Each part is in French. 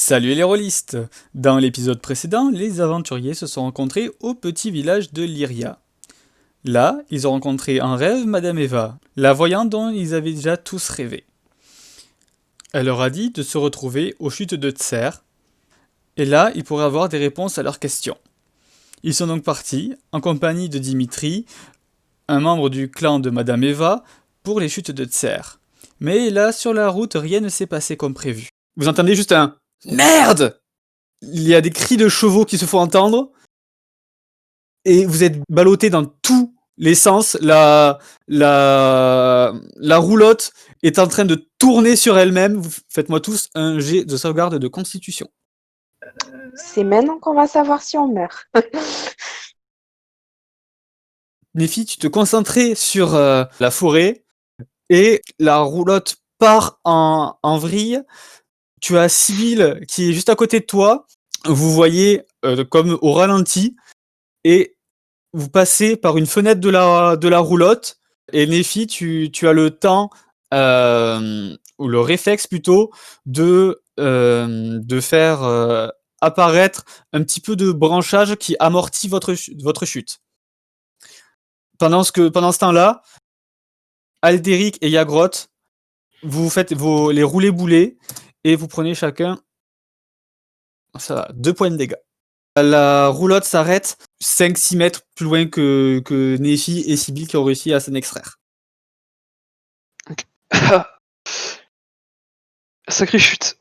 Salut les rôlistes! Dans l'épisode précédent, les aventuriers se sont rencontrés au petit village de Lyria. Là, ils ont rencontré en rêve Madame Eva, la voyante dont ils avaient déjà tous rêvé. Elle leur a dit de se retrouver aux chutes de Tser, et là, ils pourraient avoir des réponses à leurs questions. Ils sont donc partis, en compagnie de Dimitri, un membre du clan de Madame Eva, pour les chutes de Tser. Mais là, sur la route, rien ne s'est passé comme prévu. Vous entendez juste un merde! Il y a des cris de chevaux qui se font entendre, et vous êtes ballotté dans tous les sens. La roulotte est en train de tourner sur elle-même. Faites-moi tous un jet de sauvegarde de constitution. C'est maintenant qu'on va savoir si on meurt. Nephi, tu te concentrais sur la forêt, et la roulotte part en vrille. Tu as Sibylle qui est juste à côté de toi. Vous voyez comme au ralenti, et vous passez par une fenêtre de la roulotte, et Nephi, tu as le temps, ou le réflexe plutôt, de faire apparaître un petit peu de branchage qui amortit votre chute. Pendant ce temps-là, Aldéric et Yagroth, vous faites les roulés boulets, et vous prenez chacun 2 points de dégâts. La roulotte s'arrête 5-6 mètres plus loin que Nephi et Sibylle qui ont réussi à s'en extraire. Sacrée chute.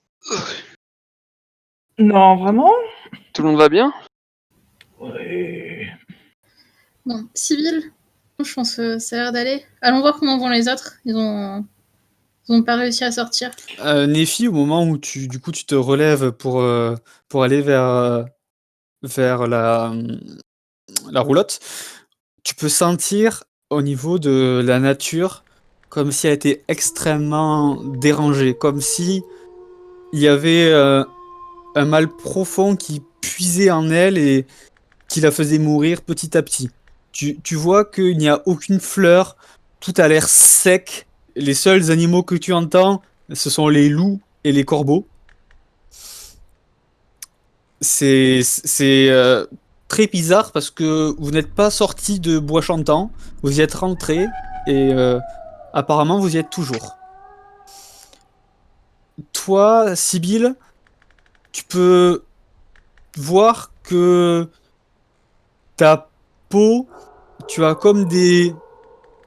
Non, vraiment? Tout le monde va bien? Oui. Bon, Sibylle, je pense que ça a l'air d'aller. Allons voir comment vont les autres. Ils ont pas réussi à sortir. Nephi, au moment où tu te relèves pour aller vers la roulotte, tu peux sentir au niveau de la nature comme si elle était extrêmement dérangée, comme si il y avait un mal profond qui puisait en elle et qui la faisait mourir petit à petit. Tu vois qu'il n'y a aucune fleur, tout a l'air sec. Les seuls animaux que tu entends, ce sont les loups et les corbeaux. C'est très bizarre parce que vous n'êtes pas sorti de Bois Chantant, vous y êtes rentré, et apparemment vous y êtes toujours. Toi, Sibylle, tu peux voir que ta peau, tu as comme des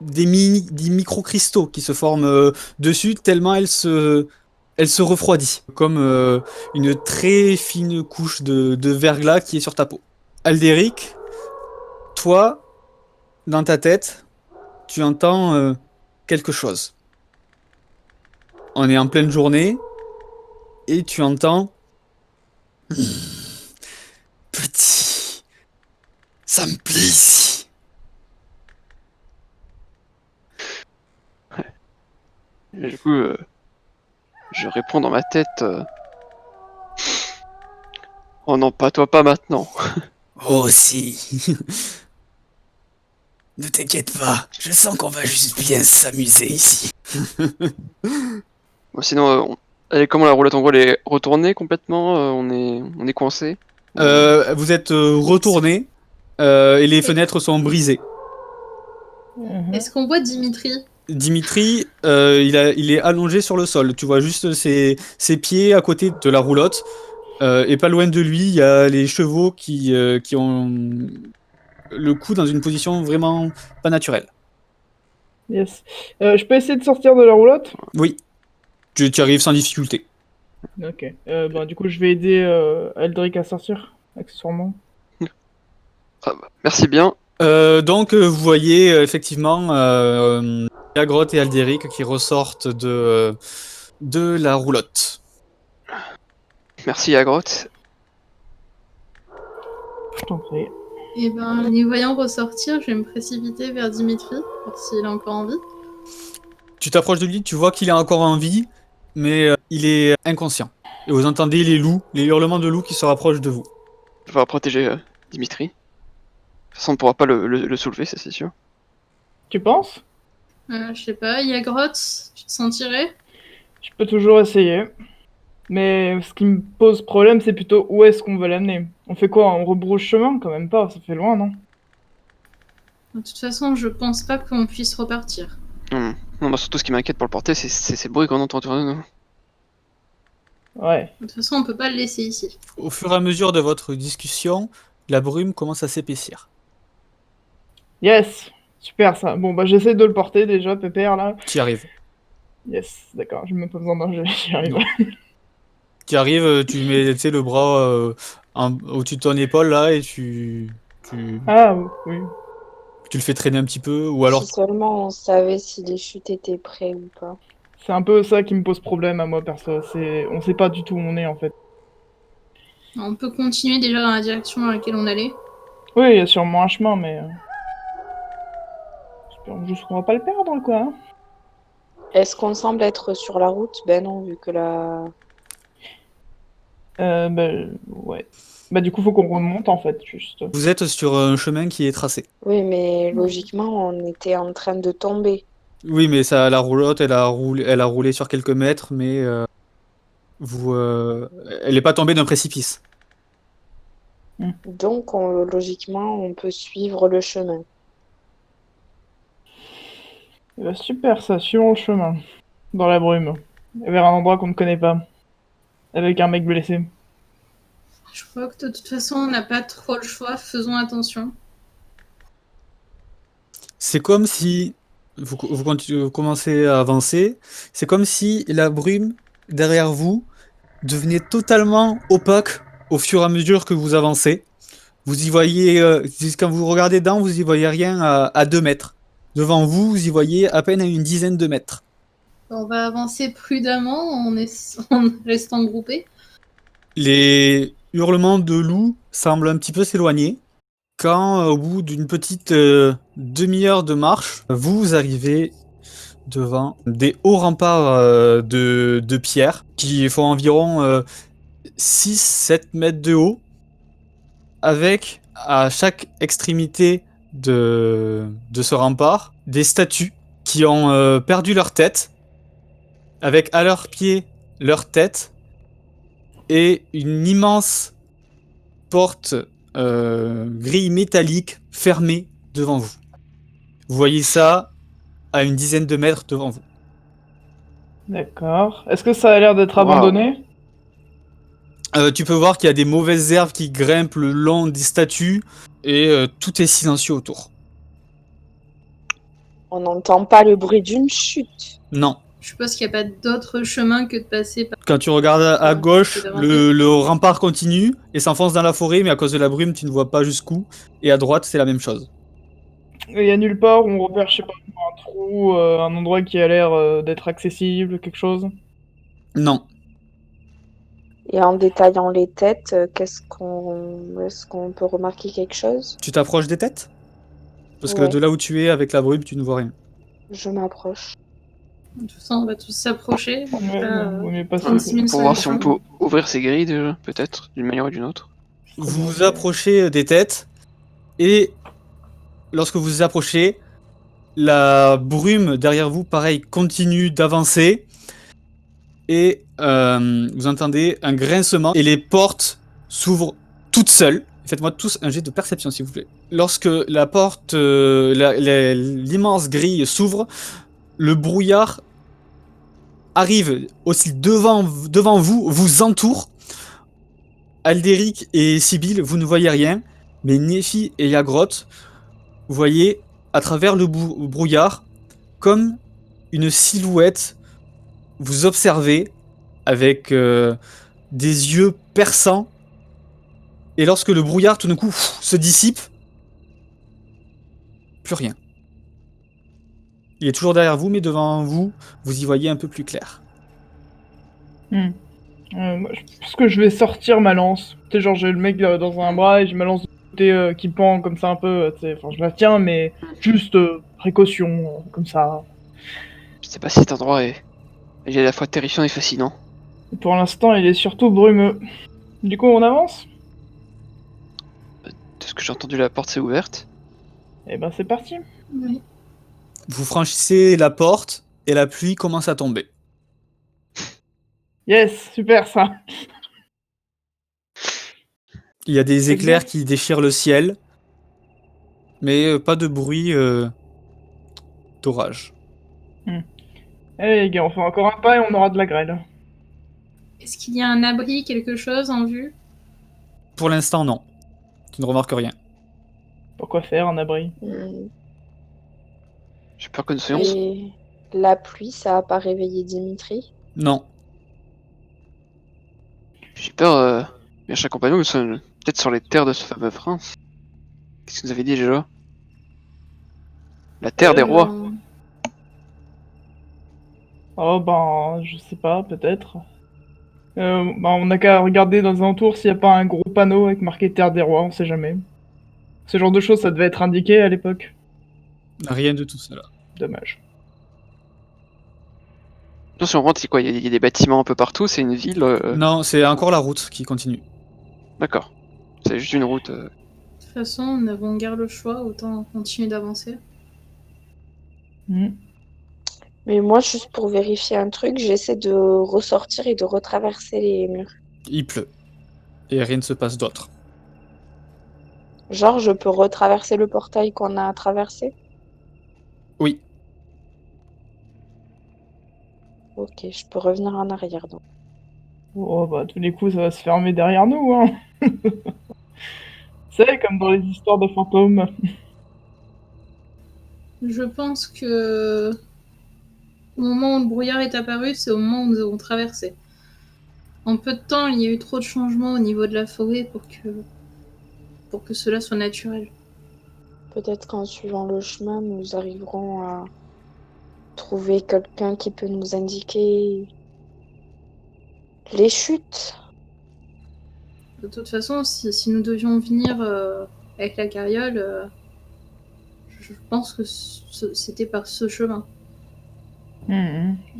micro-cristaux qui se forment dessus, tellement elle se refroidit, comme une très fine couche de verglas qui est sur ta peau. Aldéric, toi, dans ta tête, tu entends quelque chose. On est en pleine journée, et tu entends petit, ça me plaît ici. Et du coup, je réponds dans ma tête. Oh non, pas toi, pas maintenant. Oh si. Ne t'inquiète pas, je sens qu'on va juste bien s'amuser ici. Bon, sinon, elle est comment la roulette? En gros, elle est retournée complètement. On est coincé. Vous êtes retourné, et les fenêtres sont brisées. Est-ce qu'on voit Dimitri? Dimitri, il est allongé sur le sol. Tu vois juste ses pieds à côté de la roulotte. Et pas loin de lui, il y a les chevaux qui ont le cou dans une position vraiment pas naturelle. Yes. Je peux essayer de sortir de la roulotte? Oui, tu arrives sans difficulté. Ok. Du coup, je vais aider Eldrick à sortir, accessoirement. Ah, bah, merci bien. Donc vous voyez effectivement Yagroth et Aldéric qui ressortent de la roulotte. Merci à Grotte. Je t'en prie. Et ben, les voyant ressortir, je vais me précipiter vers Dimitri, voir s'il a encore envie. Tu t'approches de lui, tu vois qu'il est encore en vie, mais il est inconscient. Et vous entendez les loups, les hurlements de loups qui se rapprochent de vous. Je vais protéger Dimitri. De toute façon, on ne pourra pas le soulever, ça c'est sûr. Tu penses? Je sais pas, il y a Grotte, tu te sentirais? Je peux toujours essayer. Mais ce qui me pose problème, c'est plutôt où est-ce qu'on veut l'amener. On fait quoi? On rebrousse chemin? Quand même pas, ça fait loin, non? De toute façon, je pense pas qu'on puisse repartir. Non, bah, surtout ce qui m'inquiète pour le porter, c'est ces bruits qu'on entend autour de nous. Ouais. De toute façon, on peut pas le laisser ici. Au fur et à mesure de votre discussion, la brume commence à s'épaissir. Yes! Super ça. Bon, bah j'essaie de le porter déjà, pépère, là. Tu y arrives. Yes, d'accord, j'ai même pas besoin d'un jet, j'y arrive. Non. Tu y arrives, tu mets le bras au-dessus de ton épaule là et tu Ah, oui. le fais traîner un petit peu ou alors Si seulement on savait si les chutes étaient prêtes ou pas. C'est un peu ça qui me pose problème à moi, perso. On sait pas du tout où on est, en fait. On peut continuer déjà dans la direction dans laquelle on allait. Oui, il y a sûrement un chemin, mais... J'espère juste qu'on va pas le perdre, quoi. Hein. Est-ce qu'on semble être sur la route? Ben non, vu que la... Bah, ouais. Bah, du coup, faut qu'on remonte, en fait, juste. vous êtes sur un chemin qui est tracé. Oui, mais logiquement, on était en train de tomber. Oui, mais ça, la roulotte, elle a roulé sur quelques mètres, mais elle n'est pas tombée d'un précipice. Donc, logiquement, on peut suivre le chemin. Eh bah, super, ça, suivons le chemin. Dans la brume. Vers un endroit qu'on ne connaît pas. Avec un mec blessé. Je crois que de toute façon, on n'a pas trop le choix. Faisons attention. C'est comme si vous commencez à avancer, c'est comme si la brume derrière vous devenait totalement opaque au fur et à mesure que vous avancez. Vous y voyez, quand vous regardez dedans, vous y voyez rien à 2 mètres. Devant vous, vous y voyez à peine à une dizaine de mètres. On va avancer prudemment en restant groupés. Les hurlements de loups semblent un petit peu s'éloigner. Quand, au bout d'une petite demi-heure de marche, vous arrivez devant des hauts remparts de pierre qui font environ 6-7 mètres de haut, avec à chaque extrémité de ce rempart des statues qui ont perdu leur tête, avec à leurs pieds leur tête et une immense porte grille métallique fermée devant vous. Vous voyez ça à une dizaine de mètres devant vous. D'accord. Est-ce que ça a l'air d'être Wow. abandonné? Tu peux voir qu'il y a des mauvaises herbes qui grimpent le long des statues et tout est silencieux autour. On n'entend pas le bruit d'une chute. Non. Je suppose qu'il n'y a pas d'autre chemin que de passer par... Quand tu regardes à Ouais, gauche, c'est d'avancer. le rempart continue et s'enfonce dans la forêt, mais à cause de la brume, tu ne vois pas jusqu'où. Et à droite, c'est la même chose. Il y a nulle part où on repère, je sais pas, un trou, un endroit qui a l'air d'être accessible, quelque chose? Non. Et en détaillant les têtes, est-ce qu'on peut remarquer quelque chose? Tu t'approches des têtes? Parce que Ouais. de là où tu es, avec la brume, tu ne vois rien. Je m'approche. De toute façon, on va tous s'approcher. On va Ouais, pas, vaut mieux pas 36 000 Pour voir si on solutions. peut ouvrir ces grilles déjà, peut-être, d'une manière ou d'une autre. Vous vous approchez des têtes et lorsque vous vous approchez, la brume derrière vous, pareil, continue d'avancer et vous entendez un grincement et les portes s'ouvrent toutes seules. Faites-moi tous un jet de perception, s'il vous plaît. Lorsque la porte, l'immense grille s'ouvre, le brouillard arrive aussi devant vous, vous entoure. Aldéric et Sibyl, vous ne voyez rien, mais Nephi et Yagrotte, vous voyez à travers le brouillard comme une silhouette. Vous observez avec des yeux perçants. Et lorsque le brouillard tout d'un coup se dissipe, plus rien. Il est toujours derrière vous, mais devant vous, vous y voyez un peu plus clair. Moi, je pense que je vais sortir ma lance. Tu sais, genre, j'ai le mec dans un bras et j'ai ma lance de côté qui pend comme ça un peu. Tu sais, enfin, je la tiens, mais juste précaution, comme ça. Je sais pas si cet endroit est... Il est à la fois terrifiant et fascinant. Et pour l'instant, il est surtout brumeux. Du coup, on avance? De ce que j'ai entendu, la porte s'est ouverte. Eh ben, c'est parti. Oui. Vous franchissez la porte et la pluie commence à tomber. Yes, super ça. Il y a des C'est éclairs bien. qui déchirent le ciel, mais pas de bruit d'orage. Allez les gars, on fait encore un pas et on aura de la grêle. Est-ce qu'il y a un abri, quelque chose en vue? Pour l'instant, non. Tu ne remarques rien. Pourquoi faire un abri? J'ai peur que nous soyons. Et la pluie, ça a pas réveillé Dimitri? Non. J'ai peur, mes chers compagnons, nous sommes peut-être sur les terres de ce fameux prince. Qu'est-ce que vous avez dit déjà? La terre des rois. Oh ben, je sais pas, peut-être. On a qu'à regarder dans les alentours s'il y a pas un gros panneau avec marqué Terre des Rois, on sait jamais. Ce genre de choses, ça devait être indiqué à l'époque. Rien de tout cela. Dommage. Attention, vraiment, c'est quoi? Il y a des bâtiments un peu partout, c'est une ville. Non, c'est encore la route qui continue. D'accord. C'est juste une route. De toute façon, nous n'avons guère le choix, autant continuer d'avancer. Mais moi, juste pour vérifier un truc, j'essaie de ressortir et de retraverser les murs. Il pleut. Et rien ne se passe d'autre. Genre, je peux retraverser le portail qu'on a traversé? Oui. Ok, je peux revenir en arrière donc. Oh bah, tous les coups, ça va se fermer derrière nous, hein. C'est comme dans les histoires de fantômes. Je pense que au moment où le brouillard est apparu, c'est au moment où nous avons traversé. En peu de temps, il y a eu trop de changements au niveau de la forêt pour que cela soit naturel. Peut-être qu'en suivant le chemin, nous arriverons à trouver quelqu'un qui peut nous indiquer les chutes. De toute façon, si nous devions venir avec la carriole, je pense que c'était par ce chemin.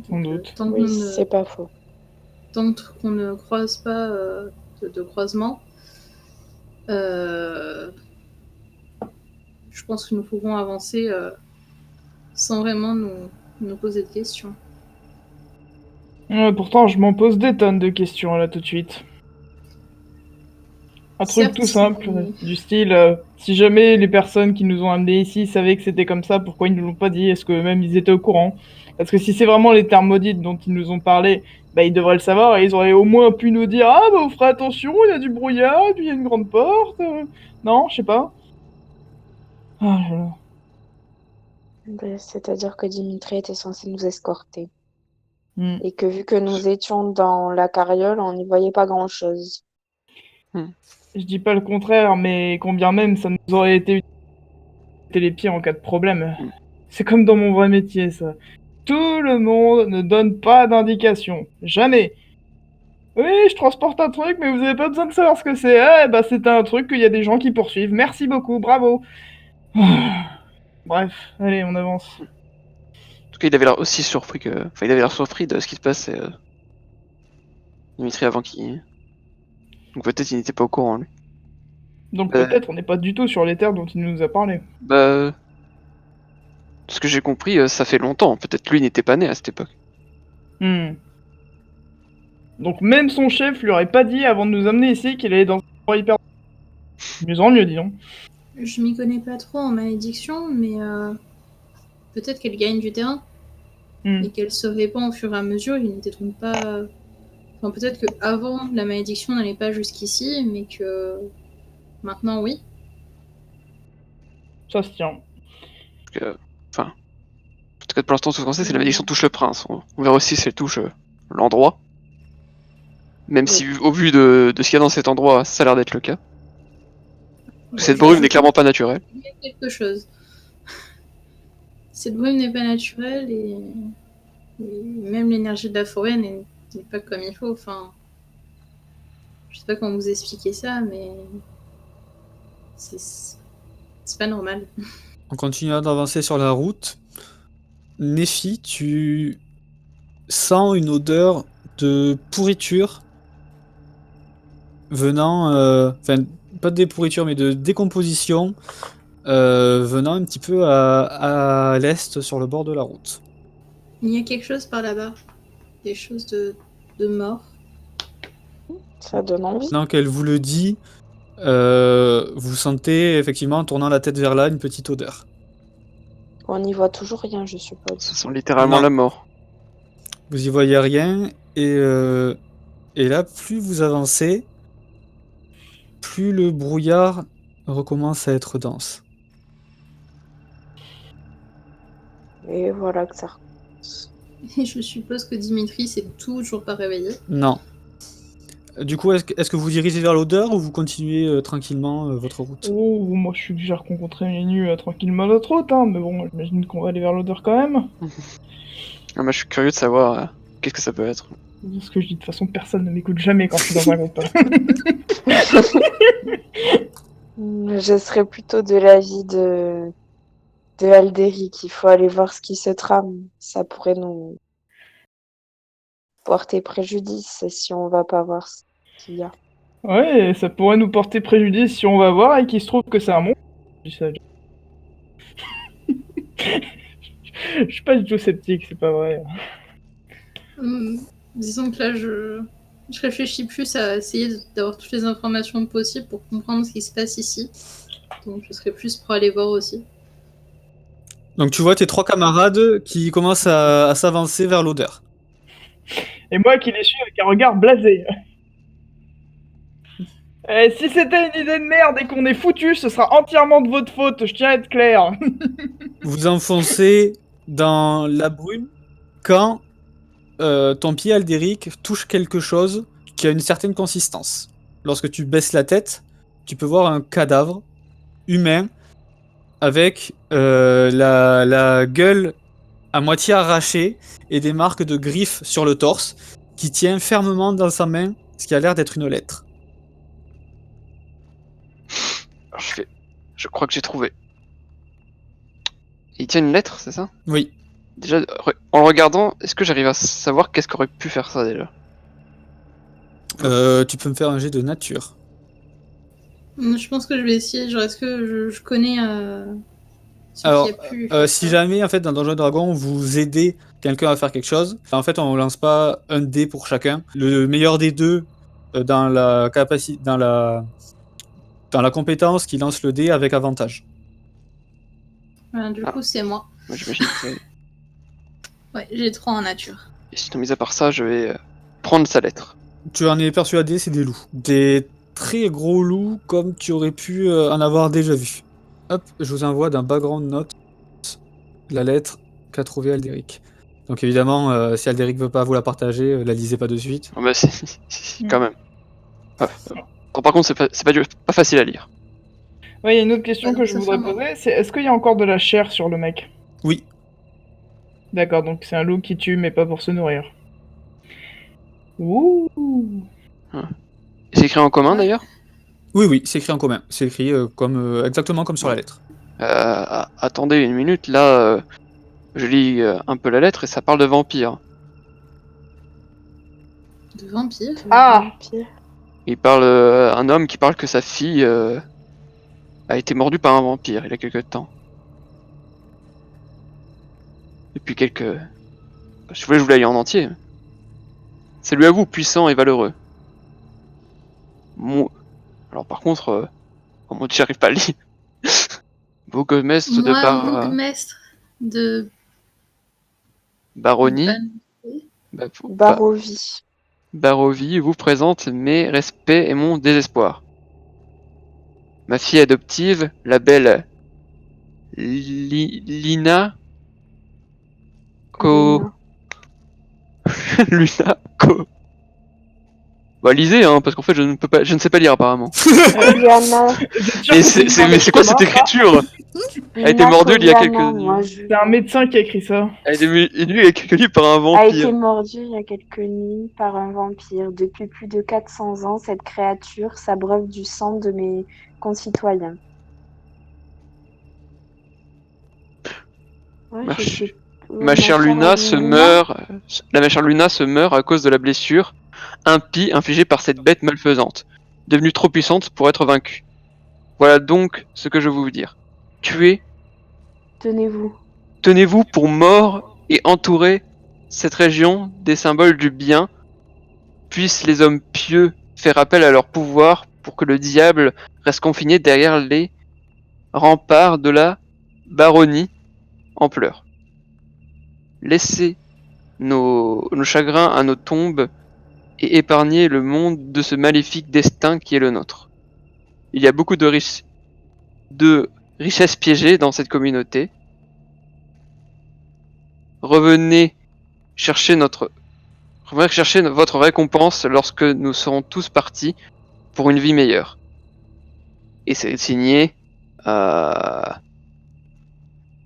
Sans doute. Tant Oui, c'est pas faux. tant qu'on ne croise pas de croisement, je pense que nous pourrons avancer sans vraiment nous poser de questions. Pourtant, je m'en pose des tonnes de questions là tout de suite. Un truc Certes, tout simple, du style, si jamais les personnes qui nous ont amenés ici savaient que c'était comme ça, pourquoi ils ne nous l'ont pas dit? Est-ce que même ils étaient au courant? Parce que si c'est vraiment les terres maudites dont ils nous ont parlé, bah ils devraient le savoir et ils auraient au moins pu nous dire: ah bah vous ferez attention, il y a du brouillard, et puis il y a une grande porte. Non, je sais pas. Ah là là. C'est-à-dire que Dimitri était censé nous escorter. Hmm. Et que vu que nous étions dans la carriole, on n'y voyait pas grand-chose. Je dis pas le contraire, mais combien même ça nous aurait été les pieds en cas de problème. C'est comme dans mon vrai métier, ça. Tout le monde ne donne pas d'indication. Jamais. Oui, je transporte un truc, mais vous avez pas besoin de savoir ce que c'est. Eh bah, c'est un truc qu'il y a des gens qui poursuivent. Merci beaucoup, bravo. Bref, allez, on avance. En tout cas, il avait l'air aussi surpris que. Enfin, il avait l'air surpris de ce qui se passait. Dimitri avant qu'il. Donc peut-être il n'était pas au courant, lui. Donc peut-être on n'est pas du tout sur les terres dont il nous a parlé. Bah. Ce que j'ai compris, ça fait longtemps. Peut-être lui n'était pas né à cette époque. Donc même son chef lui aurait pas dit avant de nous amener ici qu'il allait dans un endroit hyper... Mieux en mieux, dis donc. Je m'y connais pas trop en malédiction, mais peut-être qu'elle gagne du terrain et qu'elle se répand au fur et à mesure. Il n'était donc pas. Enfin, peut-être que avant la malédiction n'allait pas jusqu'ici, mais que maintenant oui. Ça se tient. Enfin. En tout cas, pour l'instant, tout ce qu'on sait, c'est que la malédiction touche le prince. On verra aussi si elle touche l'endroit. Même si, au vu de ce qu'il y a dans cet endroit, ça a l'air d'être le cas. Cette brume n'est clairement pas naturelle. Il y a quelque chose. Cette brume n'est pas naturelle et même l'énergie de la forêt n'est pas comme il faut. Enfin, je sais pas comment vous expliquer ça, mais c'est pas normal. En continuant d'avancer sur la route, Nephi, tu sens une odeur de pourriture venant, enfin pas de pourriture mais de décomposition venant un petit peu à l'est sur le bord de la route. Il y a quelque chose par là-bas. Des choses de de mort. Ça donne envie. Maintenant qu'elle vous le dit, vous sentez effectivement en tournant la tête vers là une petite odeur. On n'y voit toujours rien, je suppose. Ça sent littéralement Non. la mort. Vous y voyez rien et là plus vous avancez, plus le brouillard recommence à être dense. Et voilà que ça recommence. Et je suppose que Dimitri s'est toujours pas réveillé. Non. Du coup, est-ce que vous dirigez vers l'odeur ou vous continuez tranquillement votre route? Oh, moi je suggère qu'on continue tranquillement notre route, hein, mais bon, j'imagine qu'on va aller vers l'odeur quand même. Ah, moi, je suis curieux de savoir qu'est-ce que ça peut être. C'est ce que je dis, de toute façon, personne ne m'écoute jamais quand je suis dans un groupe. Je serais plutôt de l'avis de Aldéric. Il faut aller voir ce qui se trame. Ça pourrait nous porter préjudice si on va pas voir ce qu'il y a. Ouais, ça pourrait nous porter préjudice si on va voir et qu'il se trouve que c'est un monstre. Je dis ça. Je suis pas du tout sceptique, c'est pas vrai. Disons que là, je réfléchis plus à essayer d'avoir toutes les informations possibles pour comprendre ce qui se passe ici. Donc je serais plus pour aller voir aussi. Donc tu vois tes 3 camarades qui commencent à s'avancer vers l'odeur. Et moi qui les suis avec un regard blasé. Si c'était une idée de merde et qu'on est foutu, ce sera entièrement de votre faute, je tiens à être clair. Vous enfoncez dans la brume quand ton pied Aldéric touche quelque chose qui a une certaine consistance. Lorsque tu baisses la tête, tu peux voir un cadavre humain avec la gueule à moitié arrachée et des marques de griffes sur le torse qui tient fermement dans sa main ce qui a l'air d'être une lettre. Alors, je crois que j'ai trouvé. Il tient une lettre, c'est ça? Oui. Déjà, en le regardant, est-ce que j'arrive à savoir qu'est-ce qu'aurait pu faire ça déjà? Tu peux me faire un jet de nature. Je pense que je vais essayer. Genre, est-ce que je connais ce Alors, qui a pu faire si ça. jamais en fait dans Donjons et Dragons vous aidez quelqu'un à faire quelque chose, en fait on lance pas un dé pour chacun. Le meilleur des deux dans la capacité, dans la compétence qui lance le dé avec avantage. Du coup, c'est moi. Moi, j'imagine que c'est... Ouais, j'ai 3 en nature. Et sinon, mis à part ça, je vais prendre sa lettre. Tu en es persuadé, c'est des loups. Des très gros loups comme tu aurais pu en avoir déjà vu. Hop, je vous envoie d'un background note la lettre qu'a trouvé Aldéric. Donc évidemment, si Aldéric veut pas vous la partager, la lisez pas de suite. Ah bah si, quand même. Par contre, c'est pas facile à lire. Ouais, il y a une autre question Ouais, que je ça voudrais fait un poser, c'est est-ce qu'il y a encore de la chair sur le mec? Oui. D'accord, donc c'est un loup qui tue, mais pas pour se nourrir. Ouh. C'est écrit en commun d'ailleurs? Oui, c'est écrit en commun. C'est écrit exactement comme sur la lettre. Attendez une minute, là, je lis un peu la lettre et ça parle de vampire. De vampire. Ah. Il parle un homme qui parle que sa fille a été mordue par un vampire il y a quelque temps. Depuis quelques... Je voulais que je vous la lis en entier. Salut à vous, puissant et valeureux. Alors par contre, oh mon dieu, j'arrive pas à le lire. Bourgmestre de Moi, bourgmestre de Baronnie, Barovie. Barovie vous présente mes respects et mon désespoir. Ma fille adoptive, la belle Lina Luna Co. Bah lisez parce qu'en fait je ne sais pas lire apparemment. Liana. Mais c'est quoi cette écriture? Elle a été mordue il y a quelques nuits. C'est un médecin qui a écrit ça. Elle a été mordue il y a quelques nuits par un A vampire. été mordue il y a quelques nuits par un vampire. Depuis plus de 400 ans, cette créature s'abreuve du sang de mes concitoyens. Ouais, Ma chère Luna se meurt. Ma chère Luna se meurt à cause de la blessure impie infligée par cette bête malfaisante, devenue trop puissante pour être vaincue. Voilà donc ce que je veux vous dire. Tuez. Tenez-vous pour mort et entourez cette région des symboles du bien puissent les hommes pieux faire appel à leur pouvoir pour que le diable reste confiné derrière les remparts de la baronnie en pleurs. Laissez nos chagrins à nos tombes et épargner le monde de ce maléfique destin qui est le nôtre. Il y a beaucoup de richesses piégées dans cette communauté. Revenez chercher votre récompense lorsque nous serons tous partis pour une vie meilleure. Et c'est signé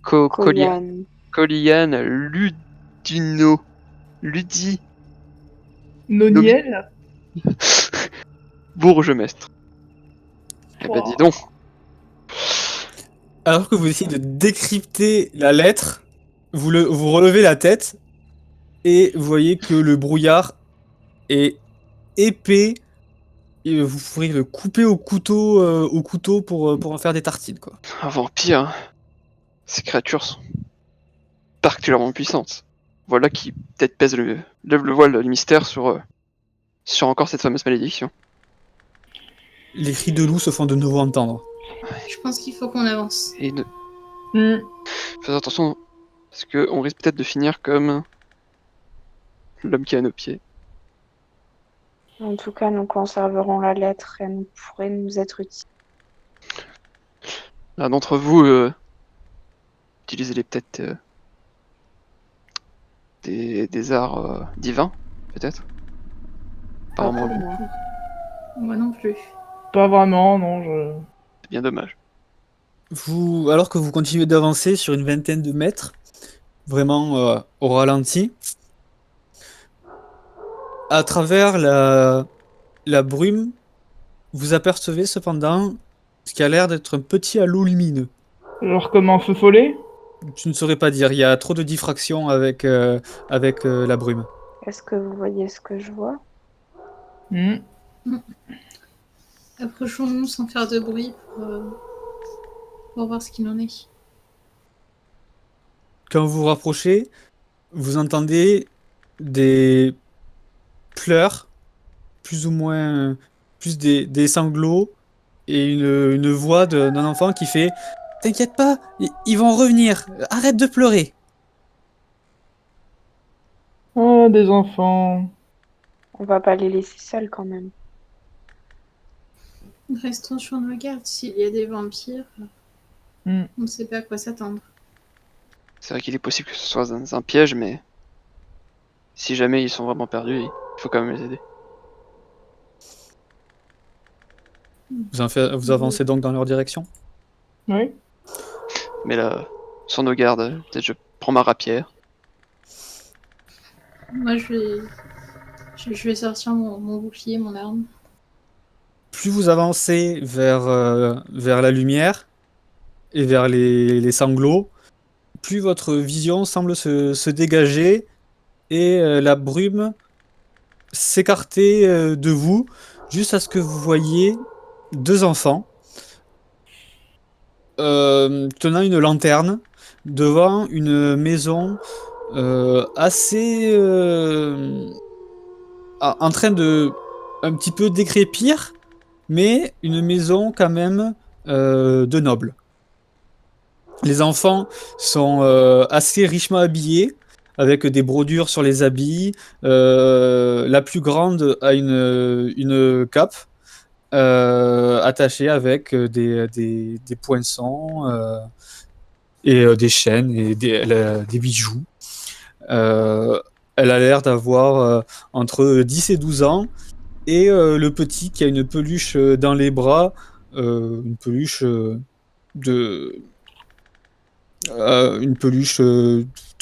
Colian. Colian Ludi Noniel. Bourgemestre. Eh ben dis donc. Alors que vous essayez de décrypter la lettre, vous relevez la tête et vous voyez que le brouillard est épais et vous pourriez le couper au couteau pour en faire des tartines, quoi. Un vampire, hein. Ces créatures sont particulièrement puissantes. Voilà qui peut-être lève le voile du mystère sur encore cette fameuse malédiction. Les cris de loup se font de nouveau entendre. Je pense qu'il faut qu'on avance. Et faites attention, parce qu'on risque peut-être de finir comme l'homme qui a nos pieds. En tout cas, nous conserverons la lettre et elle pourrait nous être utile. L'un d'entre vous, utilisez-les peut-être des arts divins, peut-être. Pas vraiment. pour moi. Moi non plus. Pas vraiment, non. C'est bien dommage. Alors que vous continuez d'avancer sur une vingtaine de mètres, vraiment au ralenti, à travers la brume, vous apercevez cependant ce qui a l'air d'être un petit halo lumineux. Genre comme un feu follet? Tu ne saurais pas dire, il y a trop de diffraction avec la brume. Est-ce que vous voyez ce que je vois? Approchons-nous sans faire de bruit pour voir ce qu'il en est. Quand vous vous rapprochez, vous entendez des pleurs, plus ou moins, plus des sanglots, et une voix d'un enfant qui fait « T'inquiète pas, ils vont revenir, arrête de pleurer !» Oh, des enfants. On va pas les laisser seuls quand même. Restons sur nos gardes. S'il y a des vampires, on ne sait pas à quoi s'attendre. C'est vrai qu'il est possible que ce soit un piège, mais si jamais ils sont vraiment perdus, il faut quand même les aider. Vous avancez donc dans leur direction? Oui. Mais là, sur nos gardes, peut-être je prends ma rapière. Moi, je vais sortir mon bouclier, mon arme. Plus vous avancez vers la lumière et vers les sanglots, plus votre vision semble se dégager et la brume s'écarter de vous, jusqu'à ce que vous voyez deux enfants tenant une lanterne devant une maison assez en train de un petit peu décrépir, mais une maison quand même de nobles. Les enfants sont assez richement habillés, avec des brodures sur les habits. La plus grande a une cape attachée avec des poinçons et des chaînes et des bijoux. Elle a l'air d'avoir entre 10 et 12 ans. Et le petit qui a une peluche dans les bras, une peluche de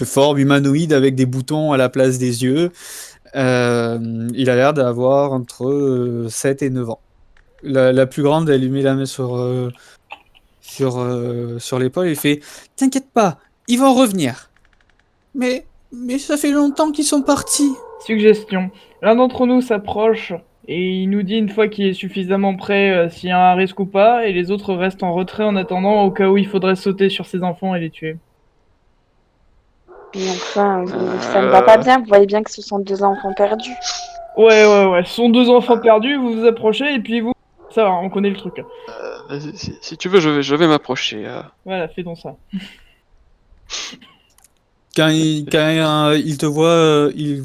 forme humanoïde avec des boutons à la place des yeux. Il a l'air d'avoir entre 7 et 9 ans. La plus grande, elle lui met la main sur l'épaule et fait « T'inquiète pas, ils vont revenir. » Mais ça fait longtemps qu'ils sont partis. Suggestion. L'un d'entre nous s'approche et il nous dit une fois qu'il est suffisamment prêt s'il y a un risque ou pas, et les autres restent en retrait en attendant au cas où il faudrait sauter sur ces enfants et les tuer. Mais enfin, ça ne va pas bien. Vous voyez bien que ce sont deux enfants perdus. Ouais. Ce sont 2 enfants perdus, vous vous approchez, et puis vous... Ça va, on connaît le truc. Vas-y, si tu veux, je vais m'approcher. Voilà, fais donc ça. Quand il te voit, il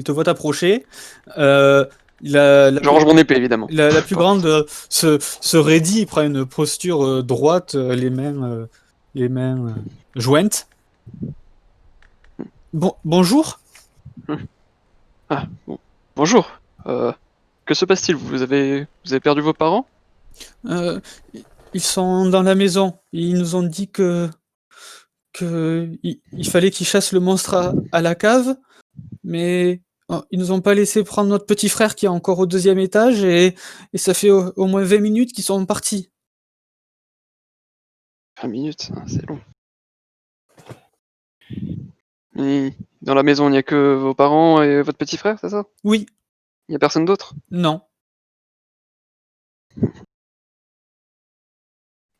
te voit t'approcher. La Je range mon épée, évidemment. La plus grande se raidit, il prend une posture droite, les mains jointes. Bonjour. Ah, bon. Bonjour. Que se passe-t-il? Vous avez perdu vos parents? Euh, Ils sont dans la maison. Ils nous ont dit il fallait qu'ils chassent le monstre à la cave, mais ils nous ont pas laissé prendre notre petit frère qui est encore au 2e étage et ça fait au moins 20 minutes qu'ils sont partis. 20 minutes, hein, c'est long. Et dans la maison, il n'y a que vos parents et votre petit frère, c'est ça? Oui, Il n'y a personne d'autre? non.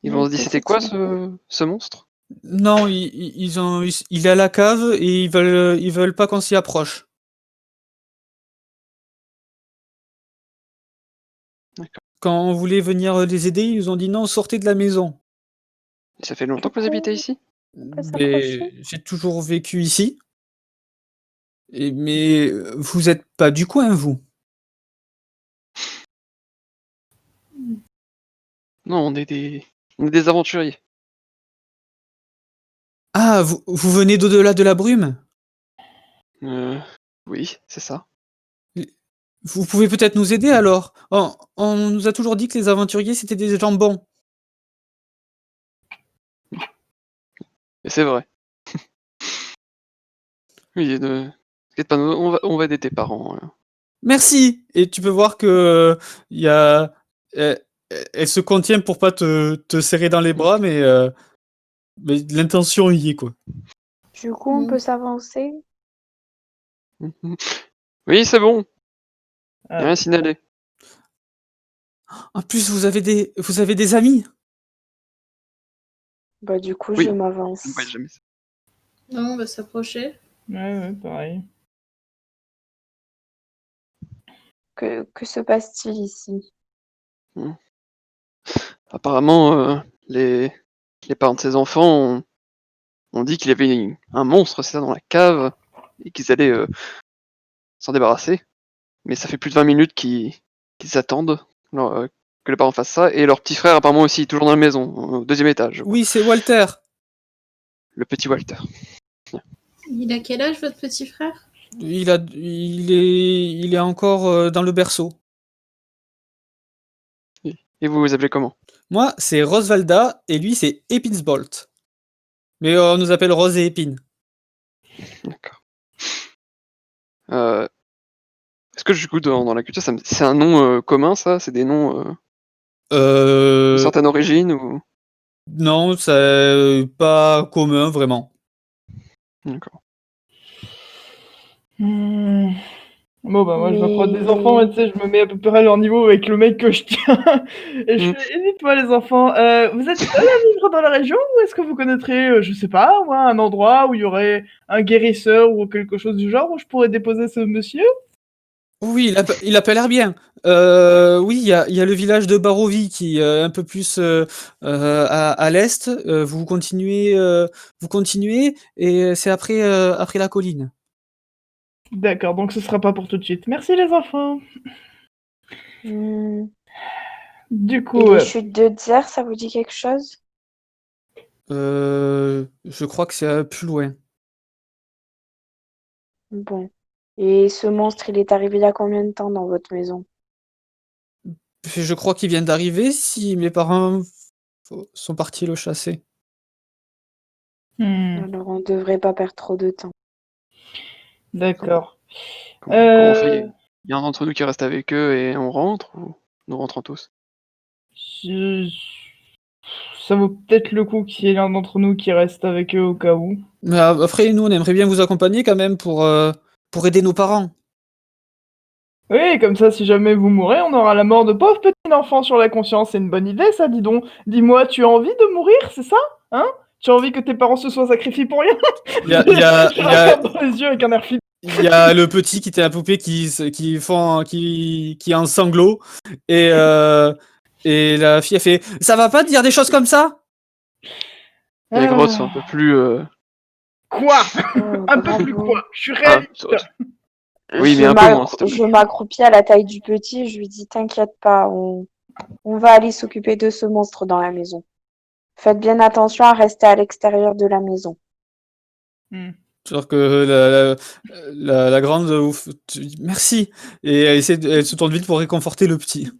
Ils vont se dire c'était quoi ce monstre? Non, il est à la cave et ils veulent pas qu'on s'y approche. D'accord. Quand on voulait venir les aider, ils nous ont dit non, sortez de la maison. Et ça fait longtemps que vous habitez ici? peut s'approcher. J'ai toujours vécu ici. Mais vous êtes pas du coin, vous? Non, on est des aventuriers. Ah, vous venez d'au-delà de la brume? Oui, c'est ça. Vous pouvez peut-être nous aider alors? On nous a toujours dit que les aventuriers c'était des gens bons. Et c'est vrai. Oui, ne t'inquiète pas, on va aider tes parents. Merci! Et tu peux voir que il y a. Elle se contient pour pas te serrer dans les bras, mais l'intention y est, quoi. Du coup, on peut s'avancer. Oui, c'est bon. Ah. Rien signalé. En plus, vous avez des amis? Bah, du coup, Oui. je m'avance. Ouais, jamais ça. Non, on va s'approcher. Ouais, pareil. Que se passe-t-il ici? Apparemment, les parents de ces enfants ont dit qu'il y avait un monstre, c'est ça, dans la cave, et qu'ils allaient s'en débarrasser. Mais ça fait plus de 20 minutes qu'ils attendent que les parents fassent ça, et leur petit frère apparemment aussi, toujours dans la maison, au 2e étage. Je crois. Oui, c'est Walter. Le petit Walter. Il a quel âge, votre petit frère? Il est encore dans le berceau. Et vous vous appelez comment? Moi, c'est Rosvalda et lui, c'est Epinsbolt. Mais on nous appelle Rose et Épine. D'accord. Est-ce que du coup, dans la culture, c'est un nom commun, ça? C'est des noms de certaine origine ou... Non, c'est pas commun, vraiment. D'accord. Bon, bah, moi, je m'approche des enfants, et tu sais, je me mets à peu près à leur niveau avec le mec que je tiens. Et je fais, dites-moi, les enfants, vous êtes seuls à vivre dans la région, ou est-ce que vous connaîtrez, je sais pas, moi, un endroit où il y aurait un guérisseur ou quelque chose du genre où je pourrais déposer ce monsieur? Oui, il a pas l'air bien. Oui, il y a le village de Barovie qui est un peu plus à l'est. Vous continuez, et c'est après la colline. D'accord, donc ce sera pas pour tout de suite. Merci, les enfants. Du Et coup, les chutes de Dzer, ça vous dit quelque chose? Je crois que c'est plus loin. Bon. Et ce monstre, il est arrivé il y a combien de temps dans votre maison? Je crois qu'il vient d'arriver si mes parents sont partis le chasser. Alors, on devrait pas perdre trop de temps. D'accord. Comment on fait? Il y a un d'entre nous qui reste avec eux et on rentre, ou nous rentrons tous? Ça vaut peut-être le coup qu'il y ait l'un d'entre nous qui reste avec eux au cas où. Mais après, nous, on aimerait bien vous accompagner quand même pour aider nos parents. Oui, comme ça, si jamais vous mourrez, on aura la mort de pauvre petit enfant sur la conscience. C'est une bonne idée, ça, dis donc. Dis-moi, tu as envie de mourir, c'est ça? Hein? Tu as envie que tes parents se soient sacrifiés pour rien? Il y a Je regarde dans les yeux avec un air flippant. Il y a le petit qui était la poupée qui est en sanglot et la fille a fait « Ça va pas de dire des choses comme ça ?» Et les grottes sont un peu plus... Quoi? Un peu bravo. plus quoi? Je suis Ah, réaliste. Oui, mais un peu moins, s'il te plaît. Je m'accroupis à la taille du petit, je lui dis t'inquiète pas, on va aller s'occuper de ce monstre dans la maison. Faites bien attention à rester à l'extérieur de la maison. Genre que la grande merci et elle se tourne vite pour réconforter le petit.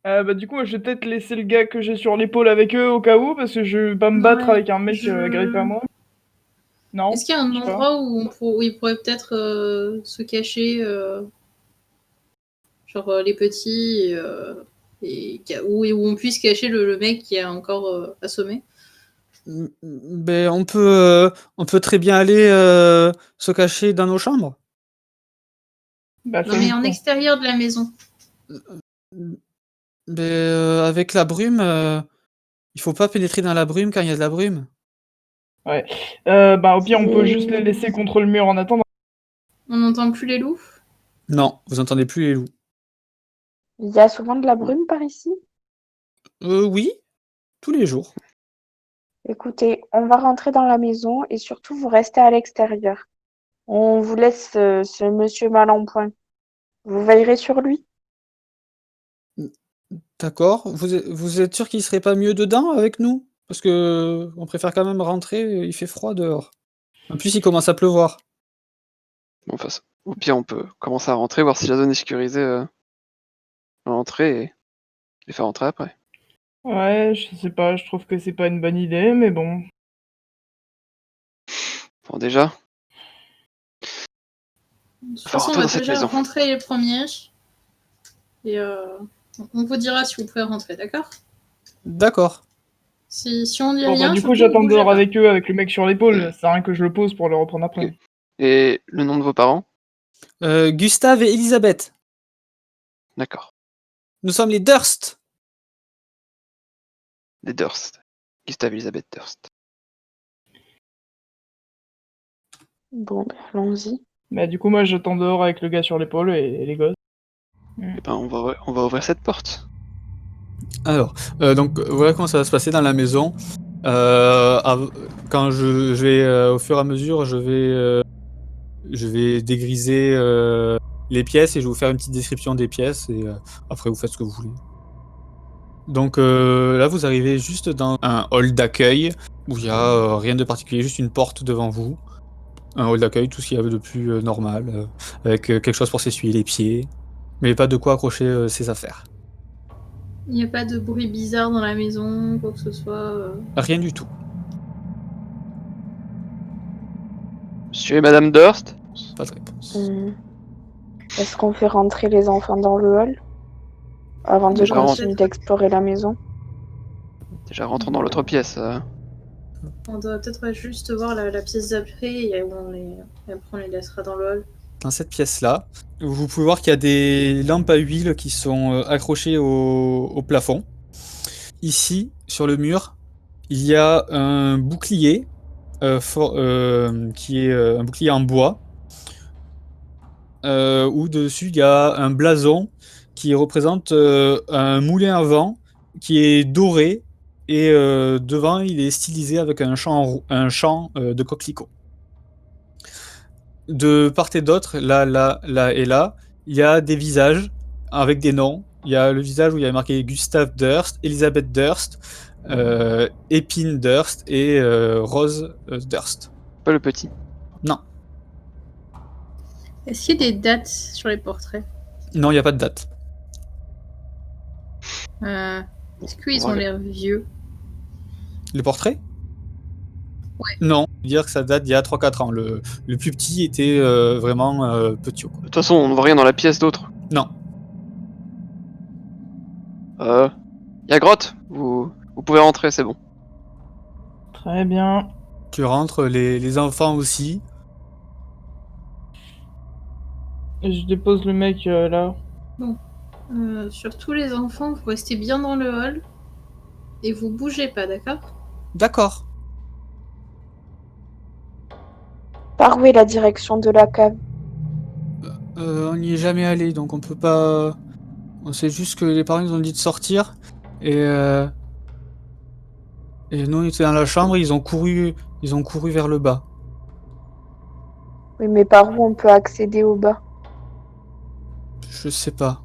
Du coup, je vais peut-être laisser le gars que j'ai sur l'épaule avec eux au cas où, parce que je vais pas me battre Ouais, avec un mec grippé à moi. Non. Est-ce qu'il y a un je sais pas. endroit où il pourrait peut-être se cacher, genre les petits, où on puisse cacher le mec qui est encore assommé? Ben, on peut très bien aller se cacher dans nos chambres. Bah, Non, ça mais nous en prend. extérieur de la maison. Ben, avec la brume, il faut pas pénétrer dans la brume quand il y a de la brume. Au pire, on peut juste les laisser contre le mur en attendant. On n'entend plus les loups? Non, vous entendez plus les loups. Il y a souvent de la brume par ici? Oui, tous les jours. Écoutez, on va rentrer dans la maison et surtout vous restez à l'extérieur. On vous laisse ce monsieur mal en point. Vous veillerez sur lui? D'accord. Vous êtes sûr qu'il serait pas mieux dedans avec nous? Parce que on préfère quand même rentrer, il fait froid dehors. En plus, il commence à pleuvoir. Bon, enfin, au pire, on peut commencer à rentrer, voir si la zone est sécurisée à l'entrée et les faire rentrer après. Ouais, je sais pas, je trouve que c'est pas une bonne idée, mais bon. Bon, déjà, De toute faut façon, on rentrer va dans cette déjà maison. rentrer les premiers. Et on vous dira si vous pouvez rentrer, d'accord? D'accord. Si on dit Bon, rien, du coup, surtout, j'attends bougez dehors pas. avec eux, avec le mec sur l'épaule. C'est rien que je le pose pour le reprendre après. Ok. Et le nom de vos parents? Gustave et Elisabeth. D'accord. Nous sommes les Durst. Les Durst. Gustave Elizabeth Durst. Bon, ben, allons-y. Du coup, moi, j'attends dehors avec le gars sur l'épaule et les gosses. Eh ben, on va ouvrir cette porte. Alors, donc voilà comment ça va se passer dans la maison. Quand je vais au fur et à mesure, je vais dégriser les pièces et je vais vous faire une petite description des pièces et après vous faites ce que vous voulez. Donc là, vous arrivez juste dans un hall d'accueil où il y a rien de particulier, juste une porte devant vous. Un hall d'accueil, tout ce qu'il y avait de plus normal, avec quelque chose pour s'essuyer les pieds, mais pas de quoi accrocher ses affaires. Il n'y a pas de bruit bizarre dans la maison, quoi que ce soit. Rien du tout. Monsieur et Madame Durst? Pas de réponse. Est-ce qu'on fait rentrer les enfants dans le hall avant de Déjà continuer d'explorer la maison? Déjà, rentrons dans l'autre pièce. On doit peut-être juste voir la pièce d'après et après on les laissera dans le hall. Dans cette pièce-là, vous pouvez voir qu'il y a des lampes à huile qui sont accrochées au plafond. Ici, sur le mur, il y a un bouclier qui est un bouclier en bois, où dessus il y a un blason qui représente un moulin à vent qui est doré et devant il est stylisé avec un champ de coquelicots. De part et d'autre, là et là, il y a des visages avec des noms. Il y a le visage où il y a marqué Gustave Durst, Elisabeth Durst, Épine Durst et Rose Durst. Pas le petit. Non. Est-ce qu'il y a des dates sur les portraits? Non, il n'y a pas de date. Est-ce qu'ils ont l'air vieux? Le portrait? Ouais. Non, dire que ça date d'il y a 3-4 ans. Le plus petit était vraiment petit. De toute façon, on ne voit rien dans la pièce d'autre. Non. Y a grotte. Vous pouvez rentrer, c'est bon. Très bien. Tu rentres, les enfants aussi. Je dépose le mec là. Sur tous les enfants, vous restez bien dans le hall et vous bougez pas, d'accord? D'accord. Par où est la direction de la cave? On n'y est jamais allé, donc on peut pas... On sait juste que les parents nous ont dit de sortir, et nous on était dans la chambre, ils ont couru vers le bas. Oui, mais par où on peut accéder au bas? Je sais pas.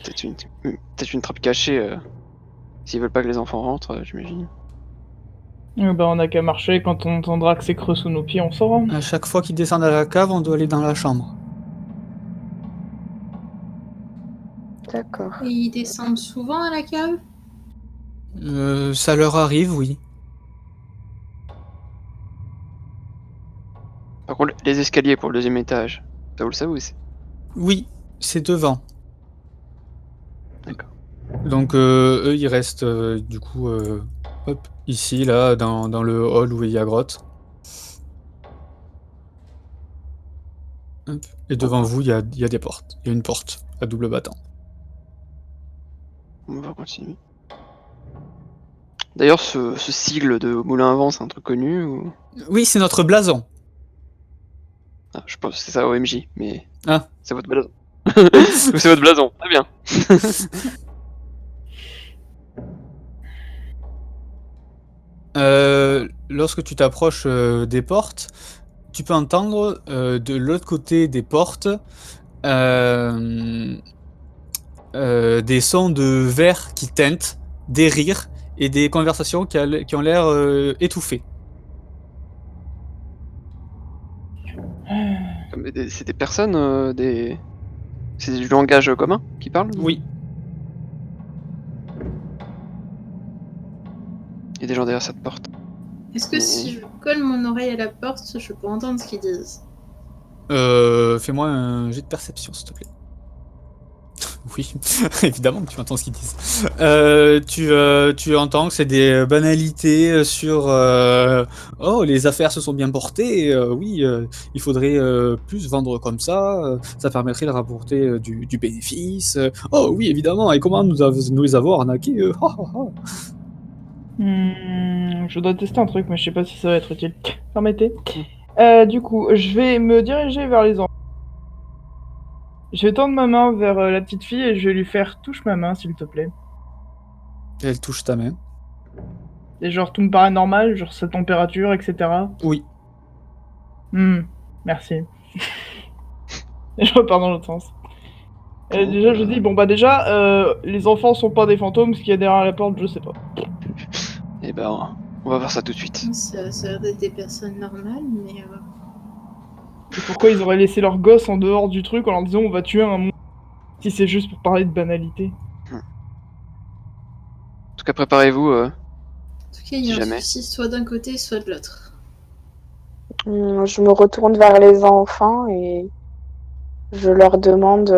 Peut-être une trappe cachée, s'ils veulent pas que les enfants rentrent, j'imagine. On a qu'à marcher, quand on entendra que c'est creux sous nos pieds, on saura. À chaque fois qu'ils descendent à la cave, on doit aller dans la chambre. D'accord. Et ils descendent souvent à la cave? Ça leur arrive, oui. Par contre, les escaliers pour le 2e étage, ça vous le savez aussi? Oui, c'est devant. D'accord. Donc eux, ils restent du coup hop, ici, là, dans le hall où il y a grotte. Hop. Et devant vous, il y a des portes. Il y a une porte à double battant. On va continuer. D'ailleurs, ce sigle de Moulin à Vent, c'est un truc connu ou... Oui, c'est notre blason. Ah, je pense que c'est ça OMJ, mais... Ah. C'est votre blason. Ou c'est votre blason, très bien. Lorsque tu t'approches des portes, tu peux entendre de l'autre côté des portes des sons de verre qui tintent, des rires et des conversations qui ont l'air étouffées. C'est des personnes, c'est du langage commun qui parlent? Oui. Il y a des gens derrière cette porte. Est-ce que si je colle mon oreille à la porte, je peux entendre ce qu'ils disent? Fais-moi un jet de perception, s'il te plaît. Oui, évidemment que tu entends ce qu'ils disent. Tu entends que c'est des banalités sur oh, les affaires se sont bien portées, oui, il faudrait plus vendre comme ça permettrait de rapporter du bénéfice. Oh oui, évidemment, et comment nous les avons arnaqués Je dois tester un truc, mais je sais pas si ça va être utile. Permettez. Du coup, je vais me diriger vers les enfants. Je vais tendre ma main vers la petite fille et je vais lui faire touche ma main, s'il te plaît. Elle touche ta main. Et genre, tout me paraît normal, genre sa température, etc. Oui. Merci. Et je repars dans l'autre sens. Et déjà, je dis, bon bah déjà, les enfants sont pas des fantômes, ce qu'il y a derrière la porte, je sais pas. Eh ben, on va voir ça tout de suite. Ça a l'air d'être des personnes normales, mais... Et pourquoi ils auraient laissé leur gosse en dehors du truc en leur disant on va tuer un monstre si c'est juste pour parler de banalité? En tout cas, préparez-vous. En tout cas, il y a un souci soit d'un côté, soit de l'autre. Je me retourne vers les enfants et je leur demande...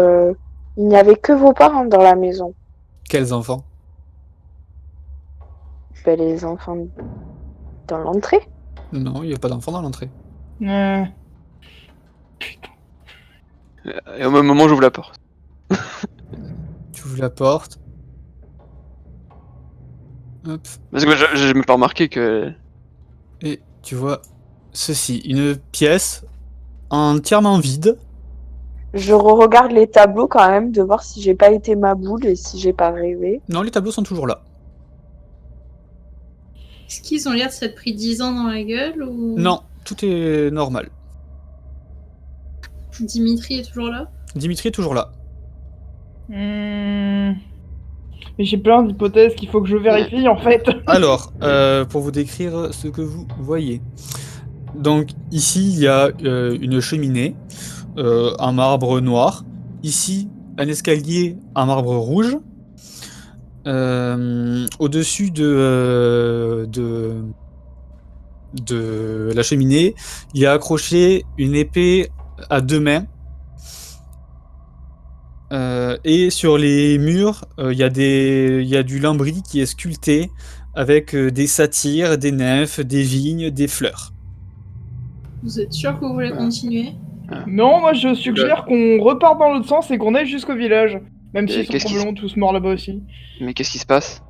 il n'y avait que vos parents dans la maison? Quels enfants? Ben, les enfants dans l'entrée. Non, il n'y a pas d'enfants dans l'entrée. Et au même moment, j'ouvre la porte. Tu ouvres la porte. Hop. Parce que j'ai même pas remarqué que... Et tu vois ceci, une pièce entièrement vide. Je regarde les tableaux quand même, de voir si j'ai pas été ma boule et si j'ai pas rêvé. Non, les tableaux sont toujours là. Est-ce qu'ils ont l'air de s'être pris 10 ans dans la gueule ou... Non, tout est normal. Dimitri est toujours là? Dimitri est toujours là. Mais j'ai plein d'hypothèses qu'il faut que je vérifie en fait. Alors, pour vous décrire ce que vous voyez. Donc ici, il y a une cheminée en marbre noir. Ici, un escalier en marbre rouge. Au-dessus de la cheminée, il y a accroché une épée à 2 mains. Et sur les murs, il y a du lambris qui est sculpté avec des satyres, des nymphes, des vignes, des fleurs. Vous êtes sûr que vous voulez continuer? Non, moi je suggère qu'on reparte dans l'autre sens et qu'on aille jusqu'au village. Même s'ils sont qu'est-ce probablement tous morts là-bas aussi. Mais qu'est-ce qui se passe?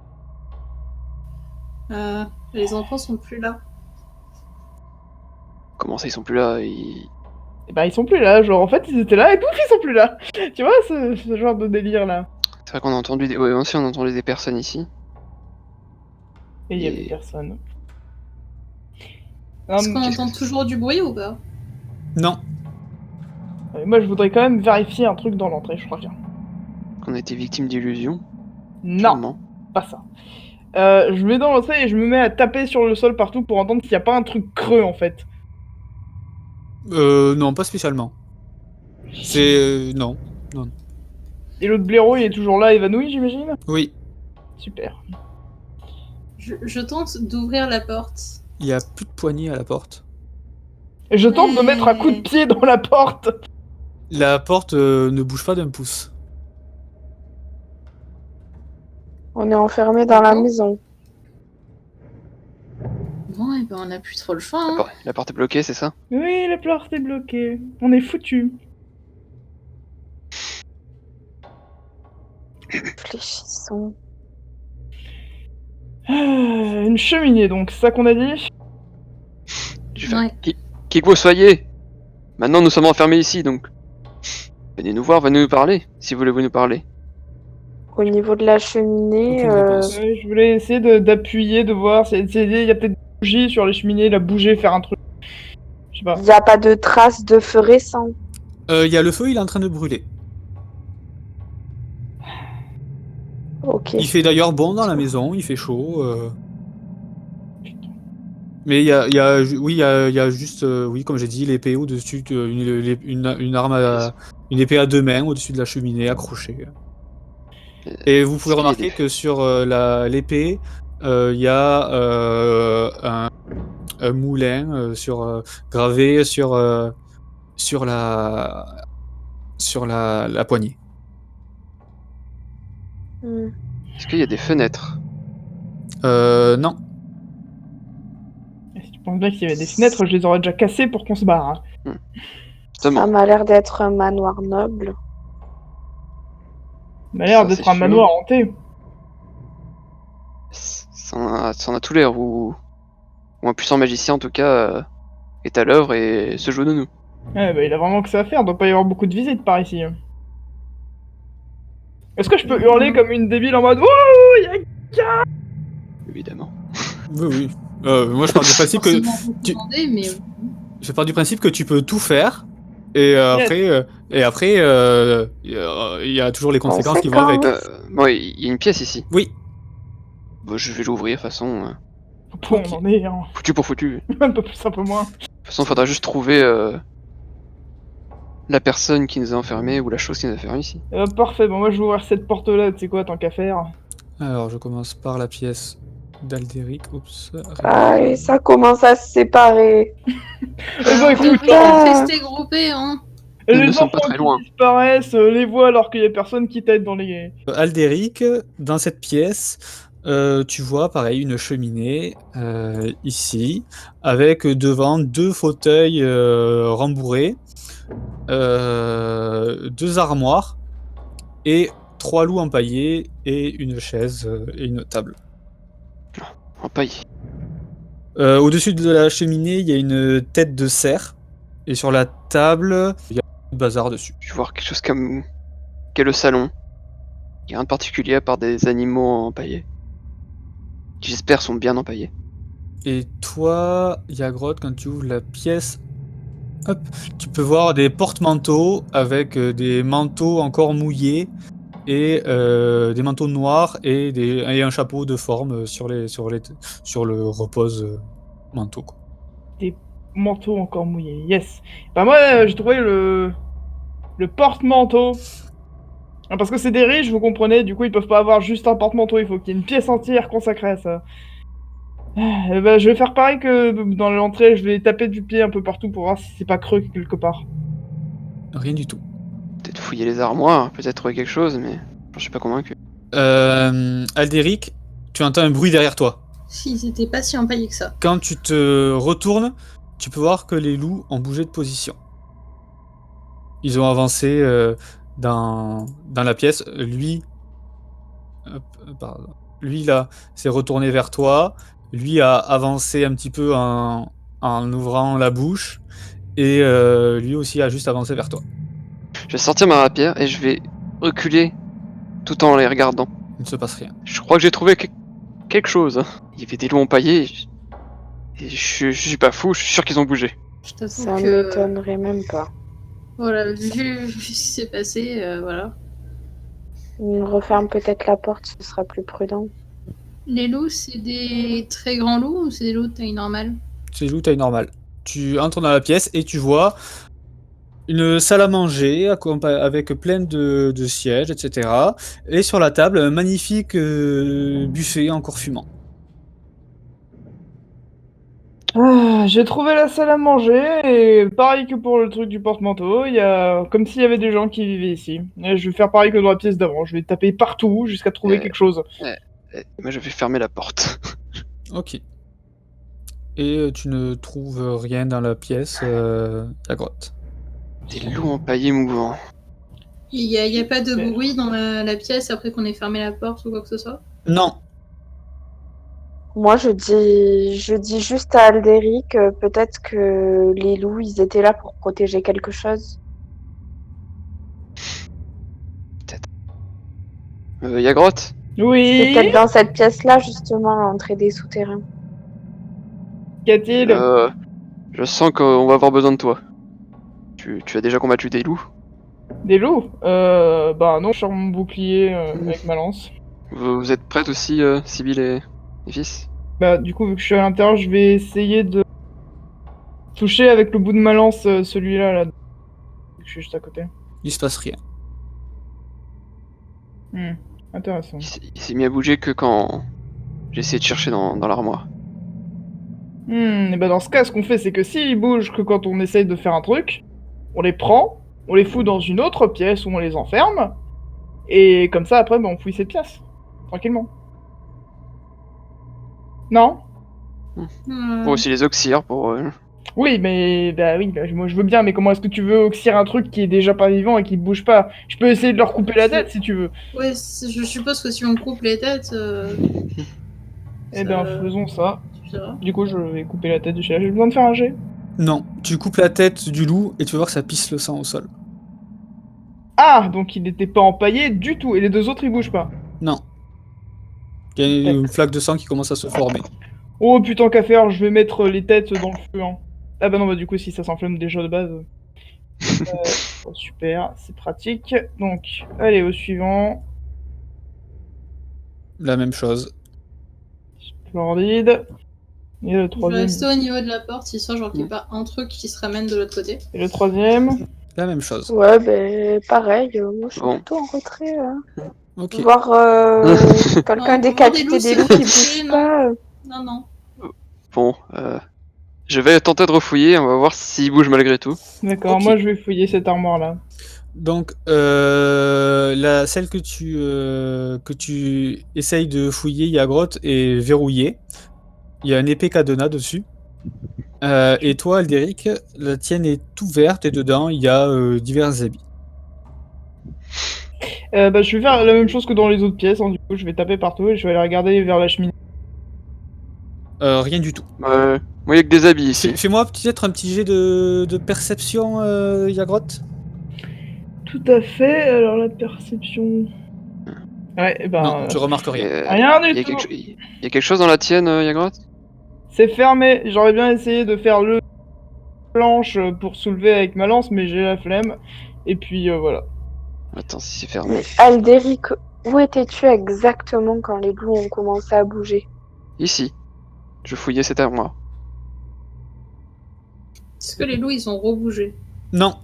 Les enfants sont plus là. Comment ça, ils sont plus là? Et bah, ils sont plus là, genre en fait, ils étaient là et pouf, ils sont plus là. Tu vois, ce genre de délire là. C'est vrai qu'on a entendu des... Ouais, aussi on a entendu des personnes ici. Et il y Et- avait personne. Est-ce qu'on qu'est-ce entend que- toujours du bruit ou pas? Non. Moi, je voudrais quand même vérifier un truc dans l'entrée, je reviens. Qu'on a été victime d'illusions? Non, Sûrement. pas ça. Je vais dans l'entrée et je me mets à taper sur le sol partout pour entendre s'il n'y a pas un truc creux en fait. Non, pas spécialement. C'est... non. Et l'autre blaireau, il est toujours là, évanoui, j'imagine? Oui, Super. Je tente d'ouvrir la porte. il y a plus de poignée à la porte. Et je tente de mettre un coup de pied dans la porte. La porte ne bouge pas d'un pouce. On est enfermé dans la Bon. maison. Bon, et ben on a plus trop le choix. Hein. La porte est bloquée, c'est ça? Oui, la porte est bloquée. On est foutu. Réfléchissons. Une cheminée donc, c'est ça qu'on a dit? Je vais faire... Ouais. Qui que vous soyez, maintenant nous sommes enfermés ici, donc venez nous voir, venez nous parler, si vous voulez nous parler. Au niveau de la cheminée, Aucune réponse. Ouais, je voulais essayer d'appuyer, de voir, il y a peut-être des bougies sur les cheminées, la bouger, faire un truc. Je sais pas. il n'y a pas de traces de feu récent. Il y a le feu, il est en train de brûler. Ok. Il fait d'ailleurs bon dans la maison, il fait chaud. Mais il y a, oui, il y a juste, oui, comme j'ai dit, l'épée au-dessus, une arme une épée à 2 mains au-dessus de la cheminée accrochée. Et vous pouvez Est-ce qu'il y a remarquer des- que sur l'épée, il y a un moulin gravé sur la poignée. Hmm. Est-ce qu'il y a des fenêtres? Non. Si tu penses bien qu'il y avait des fenêtres, je les aurais déjà cassées pour qu'on se barre. Hein. Ça Justement. m'a l'air d'être un manoir noble. Ça m'a l'air Ça, d'être c'est un sûr. manoir hanté. Ça en a tout l'air, ou un puissant magicien en tout cas est à l'œuvre et se joue de nous. Ouais, bah il a vraiment que ça à faire, doit pas y avoir beaucoup de visites par ici. Hein. Est-ce que je peux hurler comme une débile en mode Wouh, y'a Évidemment. Oui, oui. Moi, je pars du principe que je pars du principe que tu peux tout faire. Et après, il y a toujours les conséquences qui vont avec. Bon, il y a une pièce ici. Oui. Bon, je vais l'ouvrir, de toute façon. Bon, Ok. on en est, hein. Foutu pour foutu. De Un peu plus, un peu moins. toute façon, faudra juste trouver la personne qui nous a enfermés ou la chose qui nous a enfermés ici. Parfait, bon moi je vais ouvrir cette porte-là, tu sais quoi, tant qu'à faire. Alors, je commence par la pièce d'Aldéric. Oups. Ah, et ça commence à se séparer. Eh ben écoute, Ah. Restez groupés, hein. et Nous les ne sommes enfants pas très loin. qui disparaissent, les voient alors qu'il y a personne qui t'aide dans les... Aldéric, dans cette pièce, tu vois pareil une cheminée ici, avec devant 2 fauteuils rembourrés, 2 armoires et 3 loups empaillés et une chaise et une table. Empaillé. Au-dessus de la cheminée, il y a une tête de cerf et sur la table, il y a un bazar dessus. Je vais voir quelque chose comme qu'est le salon. Il n'y a rien de particulier à part des animaux empaillés. Qui j'espère sont bien empaillés. Et toi, Yagrod, quand tu ouvres la pièce, hop, tu peux voir des porte-manteaux avec des manteaux encore mouillés et des manteaux noirs et un chapeau de forme sur le repose manteau. Quoi. Des manteaux encore mouillés, yes. Bah moi j'ai trouvé le porte-manteau. Ah, parce que c'est des riches, vous comprenez, du coup ils peuvent pas avoir juste un porte-manteau, il faut qu'il y ait une pièce entière consacrée à ça. Bah, je vais faire pareil que dans l'entrée, je vais taper du pied un peu partout pour voir si c'est pas creux quelque part. Rien du tout. Peut-être fouiller les armoires, peut-être trouver quelque chose, mais je suis pas convaincu. Aldéric, tu entends un bruit derrière toi. S'ils étaient pas si empaillés que ça. Quand tu te retournes, tu peux voir que les loups ont bougé de position. Ils ont avancé dans la pièce. Lui... Hop, pardon. lui là s'est retourné vers toi, lui a avancé un petit peu en ouvrant la bouche, et lui aussi a juste avancé vers toi. Je vais sortir ma rapière et je vais reculer tout en les regardant. Il ne se passe rien. Je crois que j'ai trouvé quelque chose. Il y avait des loups empaillés. Et je suis pas fou, je suis sûr qu'ils ont bougé. Je t'avoue Ça que... m'étonnerait même pas. Voilà, vu ce qui s'est passé, voilà. On referme peut-être la porte, ce sera plus prudent. Les loups, c'est des très grands loups ou c'est des loups de taille normale? C'est loup taille normale. Tu entres dans la pièce et tu vois une salle à manger avec plein de sièges, etc. Et sur la table, un magnifique buffet encore fumant. J'ai trouvé la salle à manger et pareil que pour le truc du porte-manteau, il y a comme s'il y avait des gens qui vivaient ici. Et je vais faire pareil que dans la pièce d'avant, je vais taper partout jusqu'à trouver quelque chose. Moi je vais fermer la porte. Ok. Et tu ne trouves rien dans la pièce, la grotte. Des loups empaillés mouvants. Il y a pas de bruit dans la pièce après qu'on ait fermé la porte ou quoi que ce soit? Non. Moi, je dis juste à Alderic, peut-être que les loups, ils étaient là pour protéger quelque chose. Y'a grotte? C'est Oui, peut-être dans cette pièce-là, justement, l'entrée des souterrains. qu'a-t-il? Je sens qu'on va avoir besoin de toi. Tu as déjà combattu des loups? Des loups? Bah non, je sors mon bouclier avec ma lance. Vous êtes prêtes aussi, Sibyl et fils? Bah du coup, vu que je suis à l'intérieur, je vais essayer de toucher avec le bout de ma lance celui-là, là. Je suis juste à côté. Il se passe rien. Intéressant. Il s'est mis à bouger que quand j'ai essayé de chercher dans l'armoire. Et bah dans ce cas, ce qu'on fait, c'est que s'ils bougent que quand on essaye de faire un truc, on les prend, on les fout dans une autre pièce où on les enferme, et comme ça, après, bah, on fouille cette pièce. Tranquillement. Non? Pour aussi les oxyres, pour... Oui, mais bah oui, bah, moi je veux bien, mais comment est-ce que tu veux oxyre un truc qui est déjà pas vivant et qui bouge pas? Je peux essayer de leur couper la tête si tu veux. Ouais, je suppose que si on coupe les têtes, Eh ben faisons ça. tu verras. Du coup, je vais couper la tête du chat. J'ai besoin de faire un jet. Non. Tu coupes la tête du loup et tu vas voir que ça pisse le sang au sol. Ah, donc il n'était pas empaillé du tout, et les deux autres ils bougent pas. Non. Il y a une flaque de sang qui commence à se former. Oh putain, qu'à faire, je vais mettre les têtes dans le feu. Hein. Ah bah non, bah du coup, si ça s'enflamme déjà de base. Oh, super, c'est pratique. Donc, allez, au suivant. La même chose. Splendide. Et le Je vais troisième. rester au niveau de la porte, histoire genre qu'il n'y ait pas un truc qui se ramène de l'autre côté. Et le troisième. La même chose. Ouais, ben pareil, moi je suis Bon. plutôt en retrait. Ok. Voir quelqu'un Non, décapiter voir des des loups loups qui se bougent toucher, pas. Non, non. Bon, je vais tenter de refouiller, on va voir s'il bouge malgré tout. D'accord, Ok. moi je vais fouiller cette armoire-là. Donc, celle que tu essayes de fouiller, Yagrotte, est verrouillée. Il y a un épée cadenas dessus. Et toi, Alderic, la tienne est ouverte et dedans, il y a divers habits. Bah, je vais faire la même chose que dans les autres pièces. Hein, du coup, je vais taper partout et je vais aller regarder vers la cheminée. Rien du tout. Moi, il y a que des habits ici. Fais-moi peut-être un petit jet de perception, Yagrotte. Tout à fait, alors la perception. Ouais, et ben. Non, tu remarques rien. Rien du Il y a tout! quelque chose dans la tienne, Yagrotte? C'est fermé, j'aurais bien essayé de faire le planche pour soulever avec ma lance, mais j'ai la flemme. Et puis voilà. Attends, si c'est fermé. Mais Alderic, où étais-tu exactement quand les loups ont commencé à bouger? Ici. Je fouillais cette armoire. Est-ce que les loups ils ont rebougé? Non.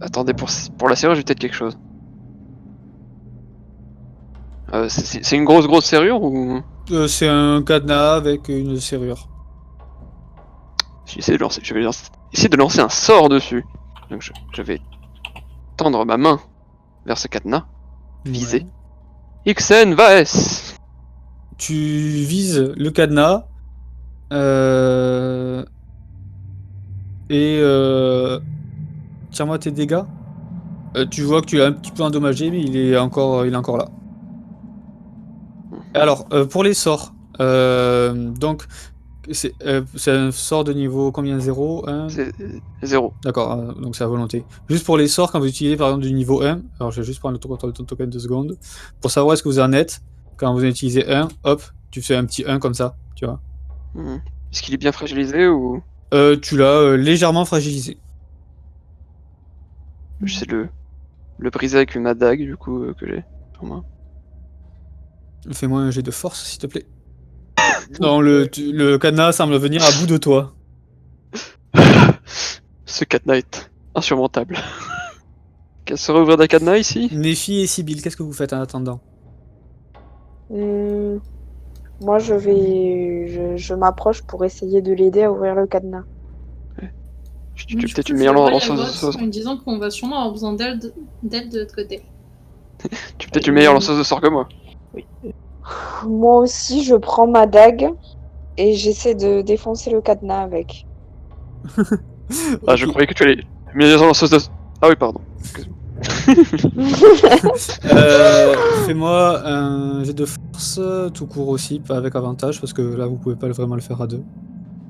Attendez, pour la serrure, j'ai peut-être quelque chose. C'est une grosse serrure ou... C'est un cadenas avec une serrure. Je vais essayer de lancer un sort dessus. Donc je vais tendre ma main vers ce cadenas. Viser. Ouais. Ixen Vaes! Tu vises le cadenas. Et tire-moi tes dégâts. Tu vois que tu l'as un petit peu endommagé, mais il est encore là. Alors, pour les sorts, donc c'est un sort de niveau combien? 0, 1? C'est 0. D'accord, donc c'est à volonté. Juste pour les sorts, quand vous utilisez par exemple du niveau 1, alors je vais juste prendre le contrôle de ton token 2 secondes, pour savoir est-ce que vous en êtes, quand vous en utilisez un, hop, tu fais un petit 1 comme ça, tu vois. Est-ce qu'il est bien fragilisé ou... Tu l'as légèrement fragilisé. J'essaie de le briser avec ma dague, du coup, que j'ai sur moi. Fais-moi un jet de force, s'il te plaît. Non, le cadenas semble venir à bout de toi. Ce cadenas est insurmontable. Qu'elle se rouvrir des cadenas ici? Nephi et Sibyl, qu'est-ce que vous faites en attendant? Moi, je m'approche pour essayer de l'aider à ouvrir le cadenas. Tu es peut-être une meilleure lanceuse. En disant qu'on va sûrement avoir besoin d'aide de l'autre côté. Tu es peut-être une meilleure lanceuse de sorts que moi. Oui. Moi aussi, je prends ma dague et j'essaie de défoncer le cadenas avec. Ah, je croyais que tu allais... Meilleure lanceuse de... Ah oui, pardon. Fais-moi un jet de force, tout court aussi, pas avec avantage, parce que là vous pouvez pas vraiment le faire à deux.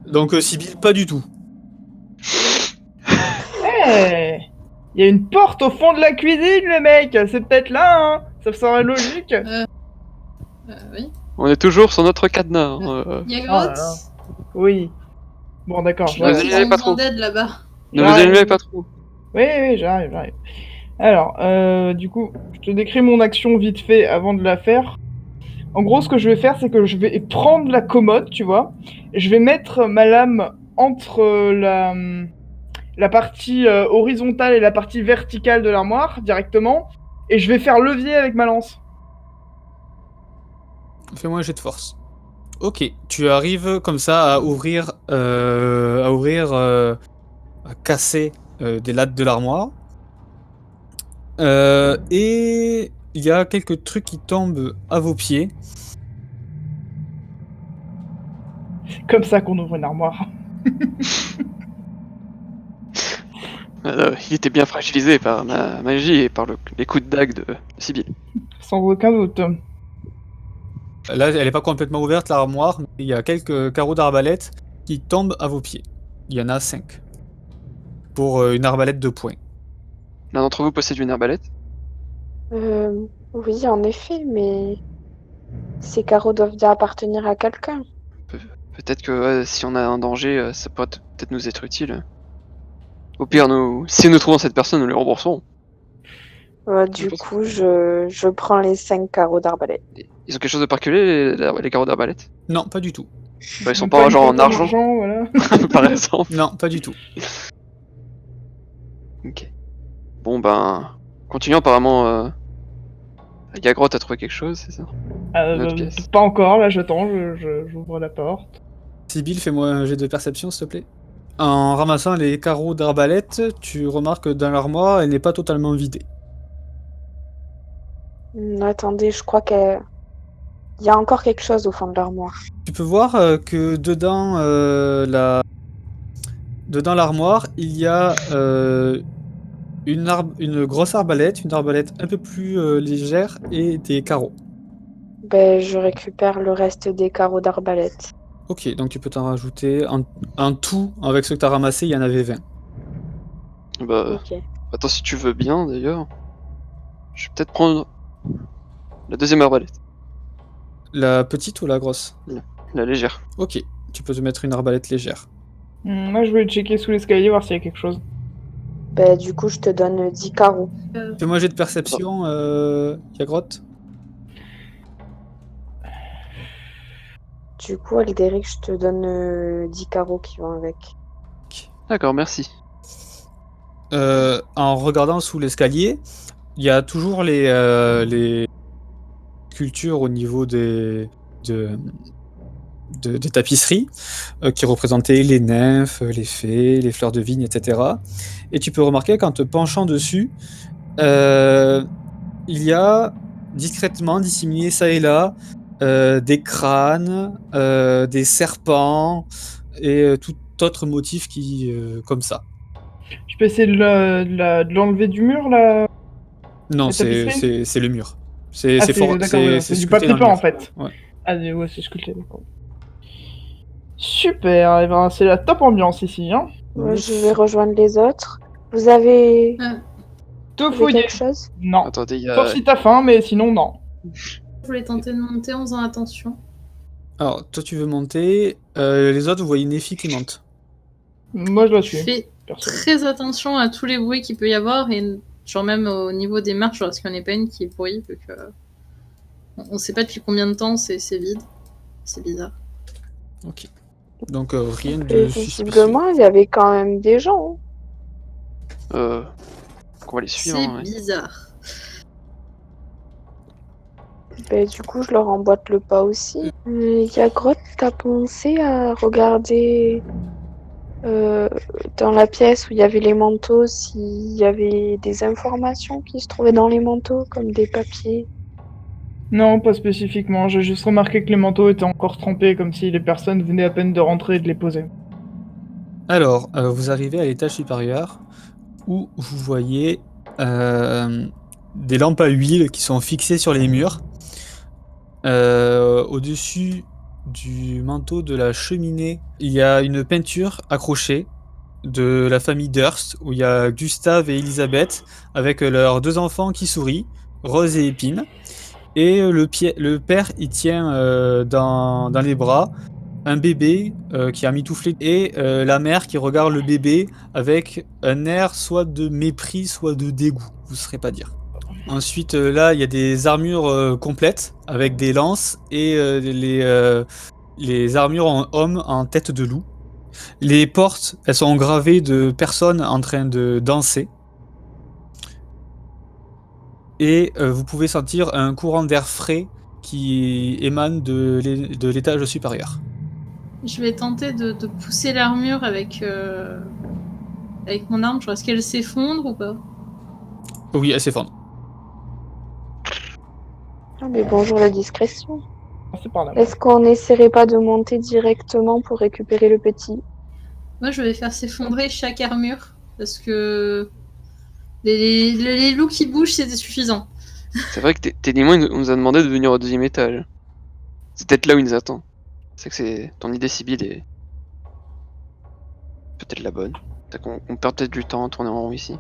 Donc Sibyl, pas du tout. Hey, il y a une porte au fond de la cuisine, le mec. C'est peut-être là, hein. Ça serait logique. Oui. On est toujours sur notre cadenas. Il y a Oh là Grotte. là. Oui. Bon, d'accord. Je vous éloignez pas trop. d'aide là-bas. Ne vous éloignez pas trop. Oui, j'arrive. Alors, du coup, je te décris mon action vite fait avant de la faire. En gros, ce que je vais faire, c'est que je vais prendre la commode, tu vois. Et je vais mettre ma lame entre la partie horizontale et la partie verticale de l'armoire, directement. Et je vais faire levier avec ma lance. Fais-moi un jet de force. Ok, tu arrives comme ça à ouvrir, à casser des lattes de l'armoire. Et il y a quelques trucs qui tombent à vos pieds. C'est comme ça qu'on ouvre une armoire. Il était bien fragilisé par ma magie et par les coups de dague de Sibyl. Sans aucun doute. Là, elle n'est pas complètement ouverte, l'armoire, mais il y a quelques carreaux d'arbalète qui tombent à vos pieds. Il y en a 5. Pour une arbalète de poing. L'un d'entre vous possède une arbalète? Oui, en effet, mais ces carreaux doivent bien appartenir à quelqu'un. Peut-être que si on a un danger, ça pourrait peut-être nous être utile. Au pire, si nous trouvons cette personne, nous les remboursons. Du coup, je prends les 5 carreaux d'arbalète. Ils ont quelque chose de particulier, les carreaux d'arbalète? Non, pas du tout. Ils sont pas genre en argent, voilà. par exemple. Non, pas du tout. Ok. Bon ben, continuons apparemment. Yagrotte a trouvé quelque chose, c'est ça? Une autre pièce. Pas encore, là j'attends, j'ouvre la porte. Sibyl, fais-moi un jet de perception, s'il te plaît. En ramassant les carreaux d'arbalète, tu remarques que dans l'armoire, elle n'est pas totalement vidée. Attendez, je crois qu'il y a encore quelque chose au fond de l'armoire. Tu peux voir que dedans l'armoire, il y a une grosse arbalète, une arbalète un peu plus légère et des carreaux. Ben, je récupère le reste des carreaux d'arbalète. Ok, donc tu peux t'en rajouter. En tout, avec ce que tu as ramassé, il y en avait 20. Bah, Ok. attends, si tu veux bien d'ailleurs, je vais peut-être prendre la deuxième arbalète, La petite ou la grosse? la légère. Ok, tu peux te mettre une arbalète légère. Moi je vais checker sous l'escalier, voir s'il y a quelque chose. Ben, du coup, je te donne 10 carreaux. Fais-moi un jet de perception, Yagrotte. Du coup, Alderic, je te donne 10 carreaux qui vont avec. D'accord, merci. En regardant sous l'escalier, il y a toujours les sculptures au niveau des tapisseries qui représentaient les nymphes, les fées, les fleurs de vigne, etc. Et tu peux remarquer qu'en te penchant dessus, il y a discrètement disséminé ça et là des crânes, des serpents et tout autre motif qui comme ça. Je peux essayer de l'enlever du mur là. Non, La tapisserie c'est le mur. Ah, c'est d'accord, voilà, c'est du sculpté papier dans le peint mur. en fait. Ouais. Ah, ouais, c'est sculpté, d'accord. Super, et ben c'est la top ambiance ici, hein. Moi, je vais rejoindre les autres. Vous avez Tout trouvé fouillé. quelque chose? Non. Attendez, il y Sauf a. si t'as faim, mais sinon, non. Je voulais tenter de monter en faisant attention. Alors, toi, tu veux monter. Les autres, vous voyez Nephi qui monte. Moi, je la Je suis. fais Perso. très attention à tous les bruits qu'il peut y avoir et genre même au niveau des marches, parce qu'il n'y en a pas une qui est pourrie, vu que on sait pas depuis combien de temps c'est vide. C'est bizarre. Ok. Donc, rien Et de suspicieux. visiblement, il y avait quand même des gens. Qu'on va les suivre. C'est Hein, ouais. bizarre. Ben, du coup, je leur emboîte le pas aussi. Yagrotte, t'as pensé à regarder dans la pièce où il y avait les manteaux s'il y avait des informations qui se trouvaient dans les manteaux, comme des papiers? Non, pas spécifiquement. J'ai juste remarqué que les manteaux étaient encore trempés, comme si les personnes venaient à peine de rentrer et de les poser. Alors, vous arrivez à l'étage supérieur où vous voyez des lampes à huile qui sont fixées sur les murs. Au-dessus du manteau de la cheminée, il y a une peinture accrochée de la famille Durst, où il y a Gustave et Elisabeth avec leurs 2 enfants qui sourient, Rose et Épine. Et le père, il tient dans les bras un bébé qui a mitouflé, et la mère qui regarde le bébé avec un air soit de mépris, soit de dégoût, vous ne saurez pas dire. Ensuite, là, il y a des armures complètes avec des lances et les armures en homme en tête de loup. Les portes, elles sont gravées de personnes en train de danser. Et vous pouvez sentir un courant d'air frais qui émane de l'étage supérieur. Je vais tenter de pousser l'armure avec mon arme. Genre, est-ce qu'elle s'effondre ou pas? Oui, elle s'effondre. Ah, mais bonjour la discrétion. C'est par là. Est-ce qu'on n'essaierait pas de monter directement pour récupérer le petit? Moi, je vais faire s'effondrer chaque armure parce que les loups qui bougent, c'était suffisant. C'est vrai que techniquement, on nous a demandé de venir au 2e étage. C'est peut-être là où il nous attend. C'est que c'est ton idée, Sibyl, est peut-être la bonne. C'est qu'on perd peut-être du temps à tourner en rond ici.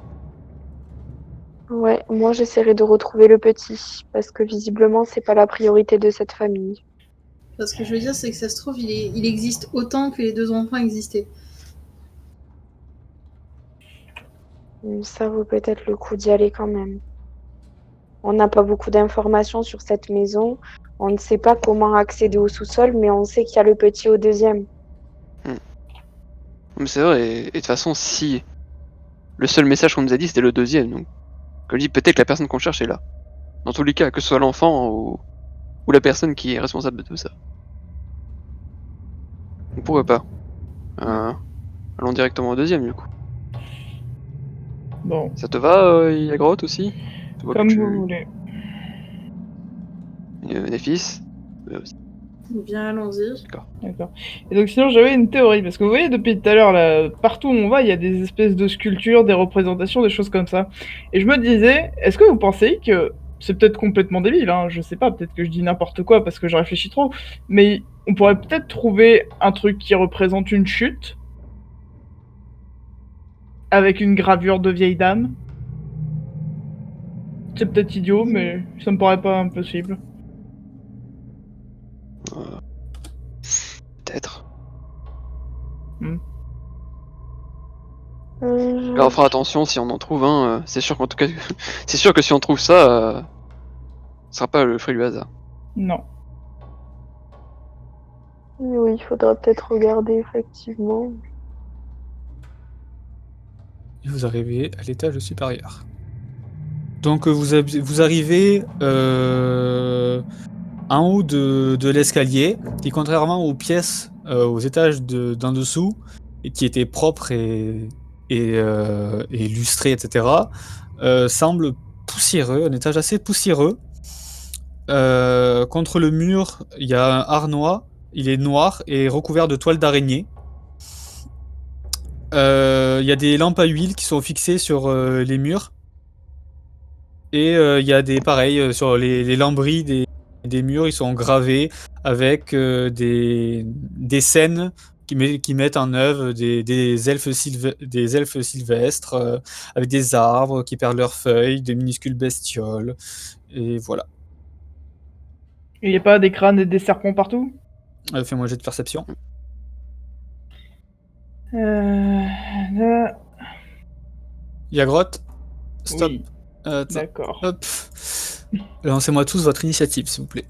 Ouais, moi j'essaierai de retrouver le petit, parce que visiblement c'est pas la priorité de cette famille. Ce que je veux dire, c'est que ça se trouve, il existe autant que les 2 enfants existaient. Ça vaut peut-être le coup d'y aller quand même. On n'a pas beaucoup d'informations sur cette maison. On ne sait pas comment accéder au sous-sol, mais on sait qu'il y a le petit au 2e. Mais c'est vrai, et de toute façon, si le seul message qu'on nous a dit c'était le 2e, donc comme je dis, peut-être que la personne qu'on cherche est là. Dans tous les cas, que ce soit l'enfant ou la personne qui est responsable de tout ça. Donc pourquoi pas allons directement au 2e du coup. Bon, Ça te va, Yagrotte aussi? Je vois que comme vous voulez. Néphis Bien, allons-y. D'accord. Et donc sinon j'avais une théorie, parce que vous voyez depuis tout à l'heure, là, partout où on va, il y a des espèces de sculptures, des représentations, des choses comme ça. Et je me disais, est-ce que vous pensez que, c'est peut-être complètement débile, hein, je sais pas, peut-être que je dis n'importe quoi parce que je réfléchis trop, mais on pourrait peut-être trouver un truc qui représente une chute, avec une gravure de vieille dame. C'est peut-être idiot, mais ça me paraît pas impossible. Peut-être. Je- Là, on fera attention si on en trouve un. C'est sûr qu'en tout cas, c'est sûr que si on trouve ça, ce sera pas le fruit du hasard. Non. Oui, il faudra peut-être regarder effectivement. Et vous arrivez à l'étage supérieur. Donc vous arrivez en haut de l'escalier, qui contrairement aux pièces, aux étages d'en dessous, et qui étaient propres et lustrés, etc., semble poussiéreux, un étage assez poussiéreux. Contre le mur, il y a un harnois, il est noir et recouvert de toiles d'araignée. Il y a des lampes à huile qui sont fixées sur les murs. Et il y a sur les lambris des murs, ils sont gravés avec des scènes qui mettent en œuvre des elfes sylvestres avec des arbres qui perdent leurs feuilles, de minuscules bestioles. Et voilà. Il n'y a pas des crânes et des serpents partout? Fais-moi un jet de perception. Là... Yagrotte, stop. Oui, Attends, d'accord. hop. Lancez-moi tous votre initiative, s'il vous plaît.